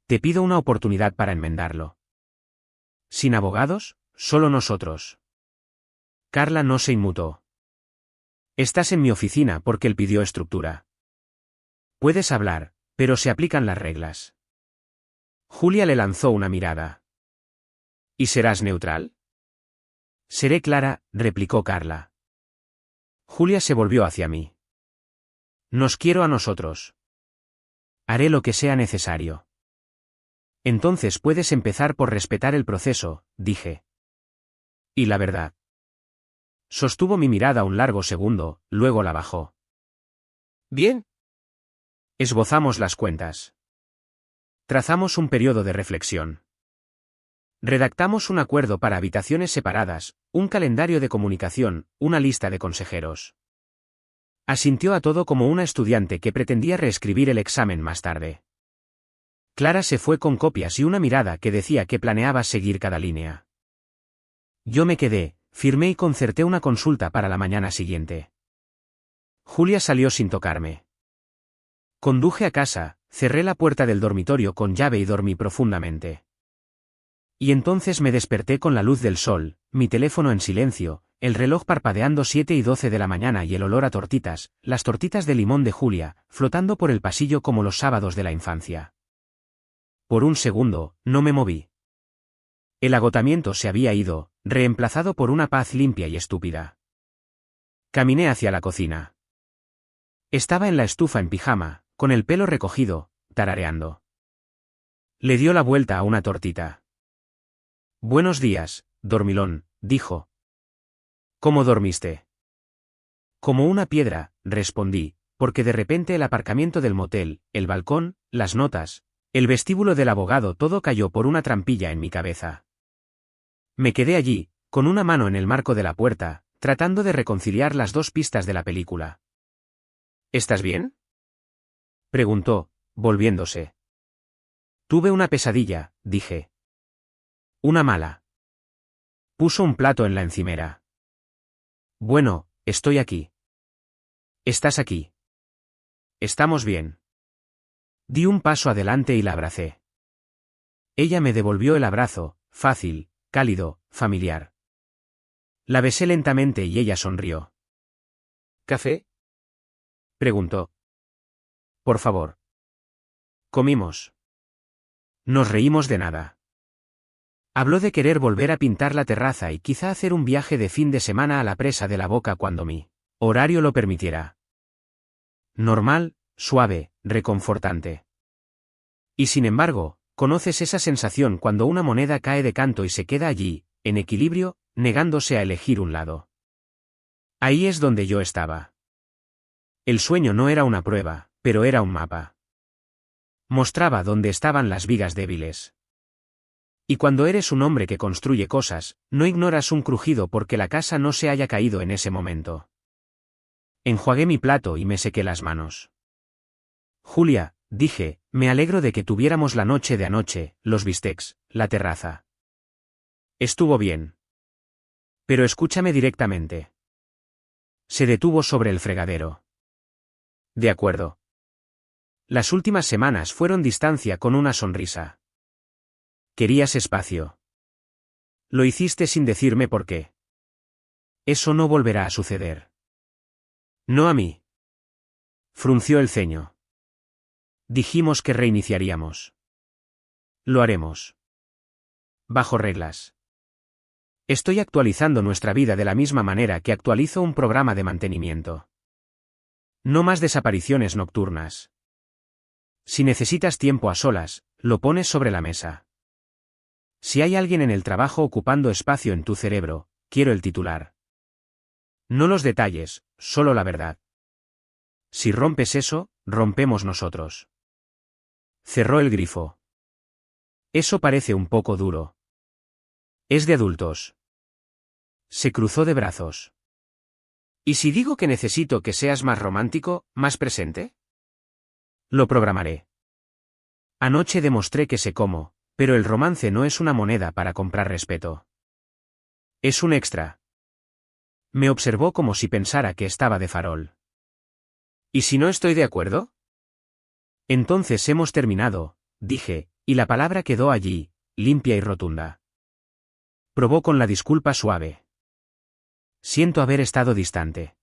Te pido una oportunidad para enmendarlo. ¿Sin abogados? Solo nosotros. Carla no se inmutó. Estás en mi oficina porque él pidió estructura. Puedes hablar, pero se aplican las reglas. Julia le lanzó una mirada. ¿Y serás neutral? Seré clara, replicó Carla. Julia se volvió hacia mí. Nos quiero a nosotros. Haré lo que sea necesario. Entonces puedes empezar por respetar el proceso, dije. ¿Y la verdad? Sostuvo mi mirada un largo segundo, luego la bajó. Bien. Esbozamos las cuentas. Trazamos un periodo de reflexión. Redactamos un acuerdo para habitaciones separadas, un calendario de comunicación, una lista de consejeros. Asintió a todo como una estudiante que pretendía reescribir el examen más tarde. Clara se fue con copias y una mirada que decía que planeaba seguir cada línea. Yo me quedé, firmé y concerté una consulta para la mañana siguiente. Julia salió sin tocarme. Conduje a casa, cerré la puerta del dormitorio con llave y dormí profundamente. Y entonces me desperté con la luz del sol, mi teléfono en silencio, el reloj parpadeando 7:12 de la mañana y el olor a tortitas, las tortitas de limón de Julia, flotando por el pasillo como los sábados de la infancia. Por un segundo, no me moví. El agotamiento se había ido, reemplazado por una paz limpia y estúpida. Caminé hacia la cocina. Estaba en la estufa en pijama, con el pelo recogido, tarareando. Le dio la vuelta a una tortita. Buenos días, dormilón, dijo. ¿Cómo dormiste? Como una piedra, respondí, porque de repente el aparcamiento del motel, el balcón, las notas, el vestíbulo del abogado, todo cayó por una trampilla en mi cabeza. Me quedé allí, con una mano en el marco de la puerta, tratando de reconciliar las dos pistas de la película. ¿Estás bien?, preguntó, volviéndose. Tuve una pesadilla, dije. Una mala. Puso un plato en la encimera. Bueno, estoy aquí. ¿Estás aquí? Estamos bien. Di un paso adelante y la abracé. Ella me devolvió el abrazo, fácil, cálido, familiar. La besé lentamente y ella sonrió. ¿Café?, preguntó. Por favor. Comimos. Nos reímos de nada. Habló de querer volver a pintar la terraza y quizá hacer un viaje de fin de semana a la presa de la Boca cuando mi horario lo permitiera. Normal, suave, reconfortante. Y sin embargo, ¿conoces esa sensación cuando una moneda cae de canto y se queda allí, en equilibrio, negándose a elegir un lado? Ahí es donde yo estaba. El sueño no era una prueba, pero era un mapa. Mostraba dónde estaban las vigas débiles. Y cuando eres un hombre que construye cosas, no ignoras un crujido porque la casa no se haya caído en ese momento. Enjuagué mi plato y me sequé las manos. Julia, dije, me alegro de que tuviéramos la noche de anoche, los bistecs, la terraza. Estuvo bien. Pero escúchame directamente. Se detuvo sobre el fregadero. De acuerdo. Las últimas semanas fueron distancia con una sonrisa. Querías espacio. Lo hiciste sin decirme por qué. Eso no volverá a suceder. No a mí. Frunció el ceño. Dijimos que reiniciaríamos. Lo haremos. Bajo reglas. Estoy actualizando nuestra vida de la misma manera que actualizo un programa de mantenimiento. No más desapariciones nocturnas. Si necesitas tiempo a solas, lo pones sobre la mesa. Si hay alguien en el trabajo ocupando espacio en tu cerebro, quiero el titular. No los detalles, solo la verdad. Si rompes eso, rompemos nosotros. Cerró el grifo. Eso parece un poco duro. Es de adultos. Se cruzó de brazos. ¿Y si digo que necesito que seas más romántico, más presente? Lo programaré. Anoche demostré que sé cómo, pero el romance no es una moneda para comprar respeto. Es un extra. Me observó como si pensara que estaba de farol. ¿Y si no estoy de acuerdo? Entonces hemos terminado, dije, y la palabra quedó allí, limpia y rotunda. Probó con la disculpa suave. Siento haber estado distante.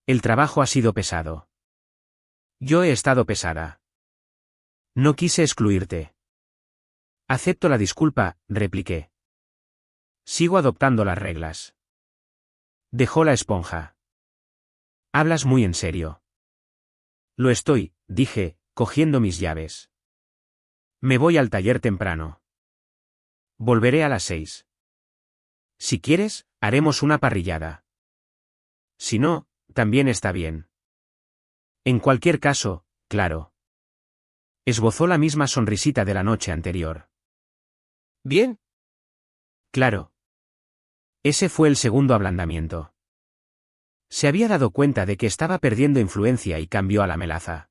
El trabajo ha sido pesado. Yo he estado pesada. No quise excluirte. Acepto la disculpa, repliqué. Sigo adoptando las reglas. Dejó la esponja. Hablas muy en serio. Lo estoy, dije, cogiendo mis llaves. Me voy al taller temprano. Volveré a las 6. Si quieres, haremos una parrillada. Si no, también está bien. En cualquier caso, claro. Esbozó la misma sonrisita de la noche anterior. Bien. Claro. Ese fue el segundo ablandamiento. Se había dado cuenta de que estaba perdiendo influencia y cambió a la melaza.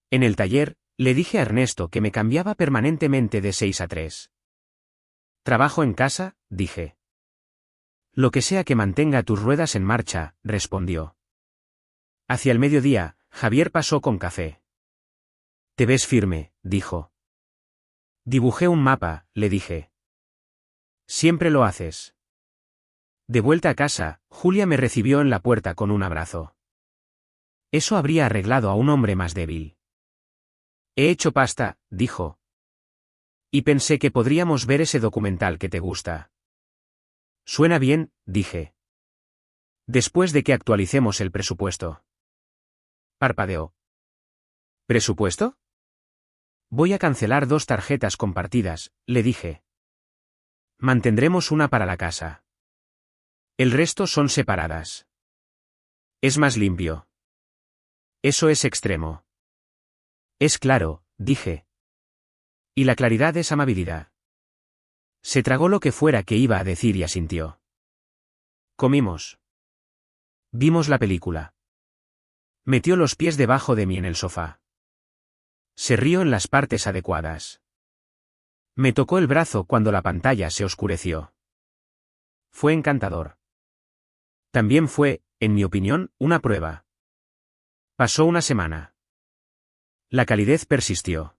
En el taller, le dije a Ernesto que me cambiaba permanentemente de 6 a 3. «Trabajo en casa», dije. «Lo que sea que mantenga tus ruedas en marcha», respondió. Hacia el mediodía, Javier pasó con café. «Te ves firme», dijo. «Dibujé un mapa», le dije. «Siempre lo haces». De vuelta a casa, Julia me recibió en la puerta con un abrazo. Eso habría arreglado a un hombre más débil. «He hecho pasta», dijo. «Y pensé que podríamos ver ese documental que te gusta». «Suena bien», dije. «Después de que actualicemos el presupuesto». Parpadeó. ¿Presupuesto? Voy a cancelar 2 tarjetas compartidas, le dije. Mantendremos una para la casa. El resto son separadas. Es más limpio. Eso es extremo. Es claro, dije. Y la claridad es amabilidad. Se tragó lo que fuera que iba a decir y asintió. Comimos. Vimos la película. Metió los pies debajo de mí en el sofá. Se rió en las partes adecuadas. Me tocó el brazo cuando la pantalla se oscureció. Fue encantador. También fue, en mi opinión, una prueba. Pasó una semana. La calidez persistió.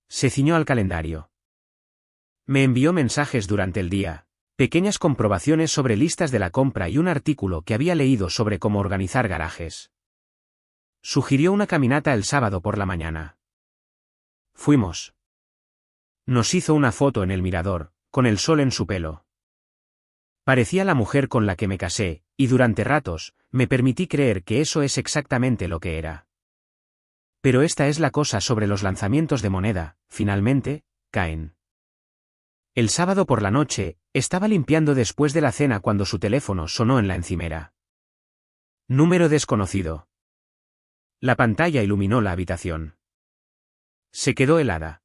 Se ciñó al calendario. Me envió mensajes durante el día, pequeñas comprobaciones sobre listas de la compra y un artículo que había leído sobre cómo organizar garajes. Sugirió una caminata el sábado por la mañana. Fuimos. Nos hizo una foto en el mirador, con el sol en su pelo. Parecía la mujer con la que me casé, y durante ratos, me permití creer que eso es exactamente lo que era. Pero esta es la cosa sobre los lanzamientos de moneda, finalmente, caen. El sábado por la noche, estaba limpiando después de la cena cuando su teléfono sonó en la encimera. Número desconocido. La pantalla iluminó la habitación. Se quedó helada.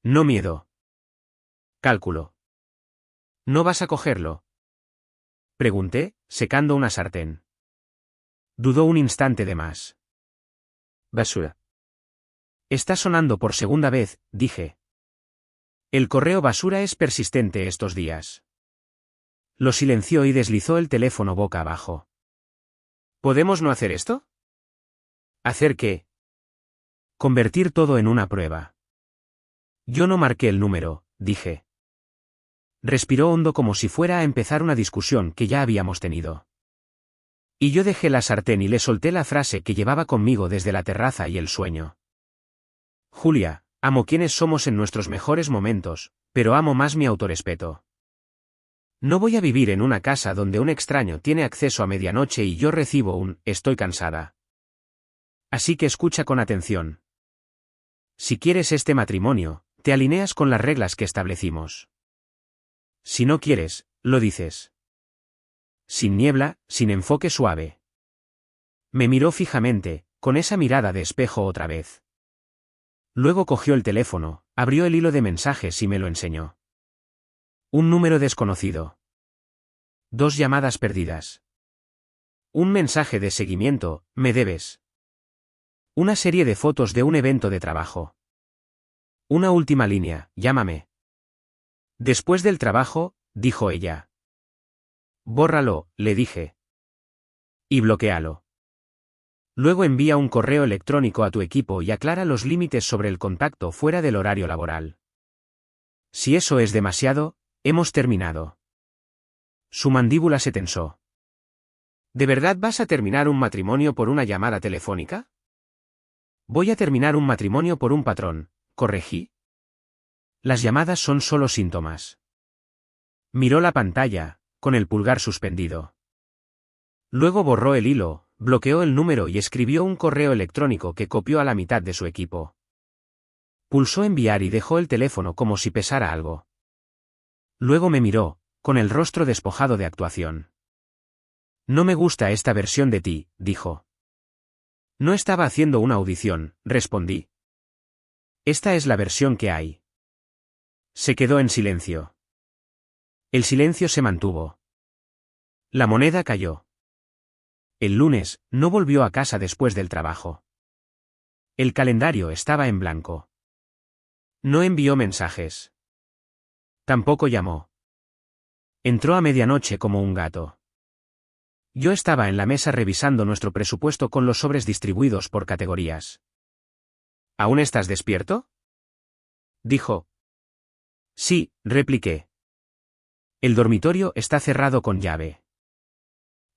No miedo. Cálculo. ¿No vas a cogerlo? Pregunté, secando una sartén. Dudó un instante de más. Basura. Está sonando por segunda vez, dije. El correo basura es persistente estos días. Lo silenció y deslizó el teléfono boca abajo. ¿Podemos no hacer esto? ¿Hacer qué? Convertir todo en una prueba. Yo no marqué el número, dije. Respiró hondo como si fuera a empezar una discusión que ya habíamos tenido. Y yo dejé la sartén y le solté la frase que llevaba conmigo desde la terraza y el sueño. Julia, amo quienes somos en nuestros mejores momentos, pero amo más mi autorrespeto. No voy a vivir en una casa donde un extraño tiene acceso a medianoche y yo recibo un «estoy cansada». Así que escucha con atención. Si quieres este matrimonio, te alineas con las reglas que establecimos. Si no quieres, lo dices. Sin niebla, sin enfoque suave. Me miró fijamente, con esa mirada de espejo otra vez. Luego cogió el teléfono, abrió el hilo de mensajes y me lo enseñó. Un número desconocido. 2 llamadas perdidas. Un mensaje de seguimiento, me debes. Una serie de fotos de un evento de trabajo. Una última línea, llámame. Después del trabajo, dijo ella. Bórralo, le dije. Y bloquéalo. Luego envía un correo electrónico a tu equipo y aclara los límites sobre el contacto fuera del horario laboral. Si eso es demasiado, hemos terminado. Su mandíbula se tensó. ¿De verdad vas a terminar un matrimonio por una llamada telefónica? Voy a terminar un matrimonio por un patrón, corregí. Las llamadas son solo síntomas. Miró la pantalla, con el pulgar suspendido. Luego borró el hilo, bloqueó el número y escribió un correo electrónico que copió a la mitad de su equipo. Pulsó enviar y dejó el teléfono como si pesara algo. Luego me miró, con el rostro despojado de actuación. No me gusta esta versión de ti, dijo. No estaba haciendo una audición, respondí. Esta es la versión que hay. Se quedó en silencio. El silencio se mantuvo. La moneda cayó. El lunes, no volvió a casa después del trabajo. El calendario estaba en blanco. No envió mensajes. Tampoco llamó. Entró a medianoche como un gato. Yo estaba en la mesa revisando nuestro presupuesto con los sobres distribuidos por categorías. ¿Aún estás despierto?, dijo. Sí, repliqué. El dormitorio está cerrado con llave.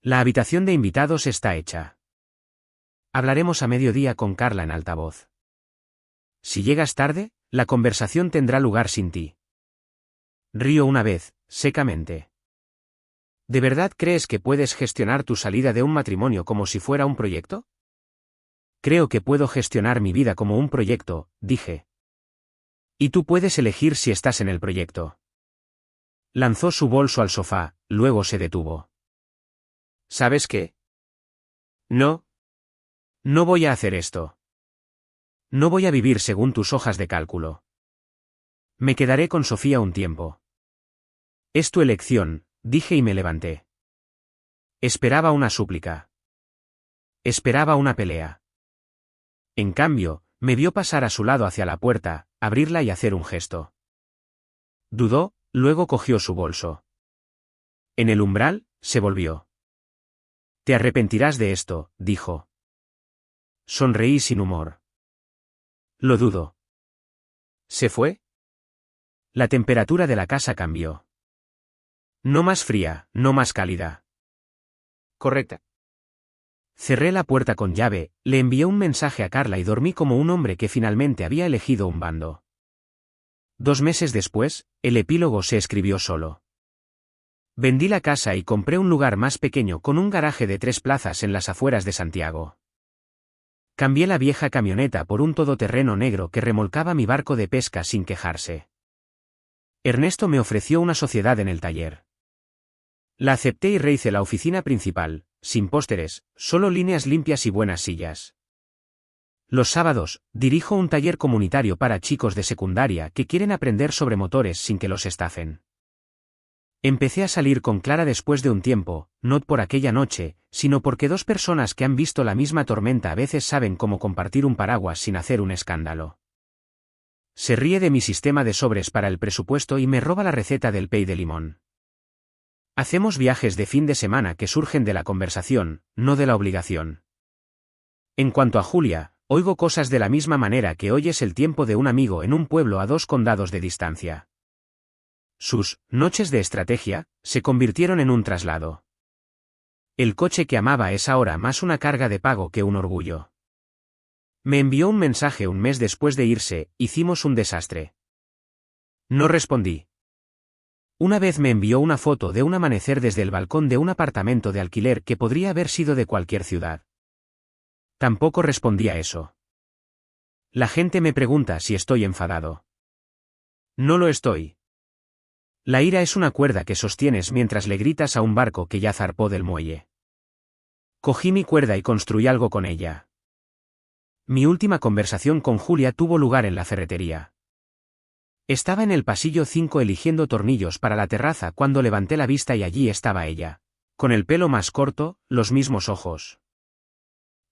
La habitación de invitados está hecha. Hablaremos a mediodía con Carla en altavoz. Si llegas tarde, la conversación tendrá lugar sin ti. Río una vez, secamente. ¿De verdad crees que puedes gestionar tu salida de un matrimonio como si fuera un proyecto? Creo que puedo gestionar mi vida como un proyecto, dije. Y tú puedes elegir si estás en el proyecto. Lanzó su bolso al sofá, luego se detuvo. ¿Sabes qué? No. No voy a hacer esto. No voy a vivir según tus hojas de cálculo. Me quedaré con Sofía un tiempo. Es tu elección, dije y me levanté. Esperaba una súplica. Esperaba una pelea. En cambio, me vio pasar a su lado hacia la puerta, abrirla y hacer un gesto. Dudó, luego cogió su bolso. En el umbral, se volvió. Te arrepentirás de esto, dijo. Sonreí sin humor. Lo dudo. ¿Se fue? La temperatura de la casa cambió. No más fría, no más cálida. Correcta. Cerré la puerta con llave, le envié un mensaje a Carla y dormí como un hombre que finalmente había elegido un bando. 2 meses después, el epílogo se escribió solo. Vendí la casa y compré un lugar más pequeño con un garaje de 3 plazas en las afueras de Santiago. Cambié la vieja camioneta por un todoterreno negro que remolcaba mi barco de pesca sin quejarse. Ernesto me ofreció una sociedad en el taller. La acepté y rehice la oficina principal, sin pósteres, solo líneas limpias y buenas sillas. Los sábados, dirijo un taller comunitario para chicos de secundaria que quieren aprender sobre motores sin que los estafen. Empecé a salir con Clara después de un tiempo, no por aquella noche, sino porque 2 personas que han visto la misma tormenta a veces saben cómo compartir un paraguas sin hacer un escándalo. Se ríe de mi sistema de sobres para el presupuesto y me roba la receta del pay de limón. Hacemos viajes de fin de semana que surgen de la conversación, no de la obligación. En cuanto a Julia, oigo cosas de la misma manera que oyes el tiempo de un amigo en un pueblo a 2 condados de distancia. Sus noches de estrategia se convirtieron en un traslado. El coche que amaba es ahora más una carga de pago que un orgullo. Me envió un mensaje un mes después de irse, hicimos un desastre. No respondí. Una vez me envió una foto de un amanecer desde el balcón de un apartamento de alquiler que podría haber sido de cualquier ciudad. Tampoco respondí a eso. La gente me pregunta si estoy enfadado. No lo estoy. La ira es una cuerda que sostienes mientras le gritas a un barco que ya zarpó del muelle. Cogí mi cuerda y construí algo con ella. Mi última conversación con Julia tuvo lugar en la ferretería. Estaba en el pasillo 5 eligiendo tornillos para la terraza cuando levanté la vista y allí estaba ella. Con el pelo más corto, los mismos ojos.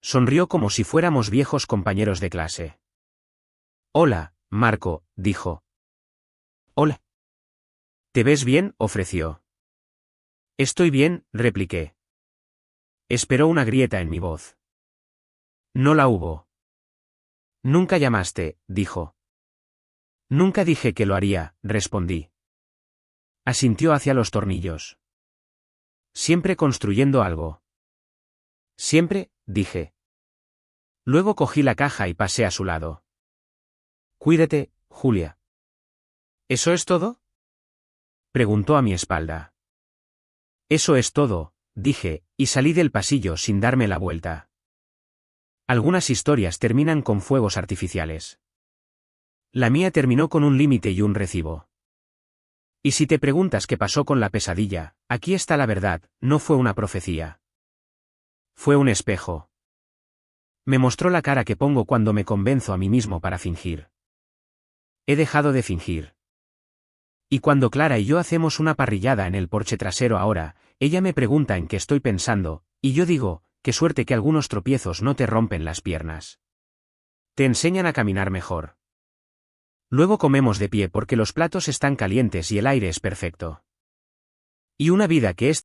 Sonrió como si fuéramos viejos compañeros de clase. Hola, Marco, dijo. Hola. ¿Te ves bien?, ofreció. Estoy bien, repliqué. Esperó una grieta en mi voz. No la hubo. Nunca llamaste, dijo. Nunca dije que lo haría, respondí. Asintió hacia los tornillos. Siempre construyendo algo. Siempre, dije. Luego cogí la caja y pasé a su lado. Cuídate, Julia. ¿Eso es todo?, preguntó a mi espalda. Eso es todo, dije, y salí del pasillo sin darme la vuelta. Algunas historias terminan con fuegos artificiales. La mía terminó con un límite y un recibo. Y si te preguntas qué pasó con la pesadilla, aquí está la verdad, no fue una profecía. Fue un espejo. Me mostró la cara que pongo cuando me convenzo a mí mismo para fingir. He dejado de fingir. Y cuando Clara y yo hacemos una parrillada en el porche trasero ahora, ella me pregunta en qué estoy pensando, y yo digo, qué suerte que algunos tropiezos no te rompen las piernas. Te enseñan a caminar mejor. Luego comemos de pie porque los platos están calientes y el aire es perfecto. Y una vida que es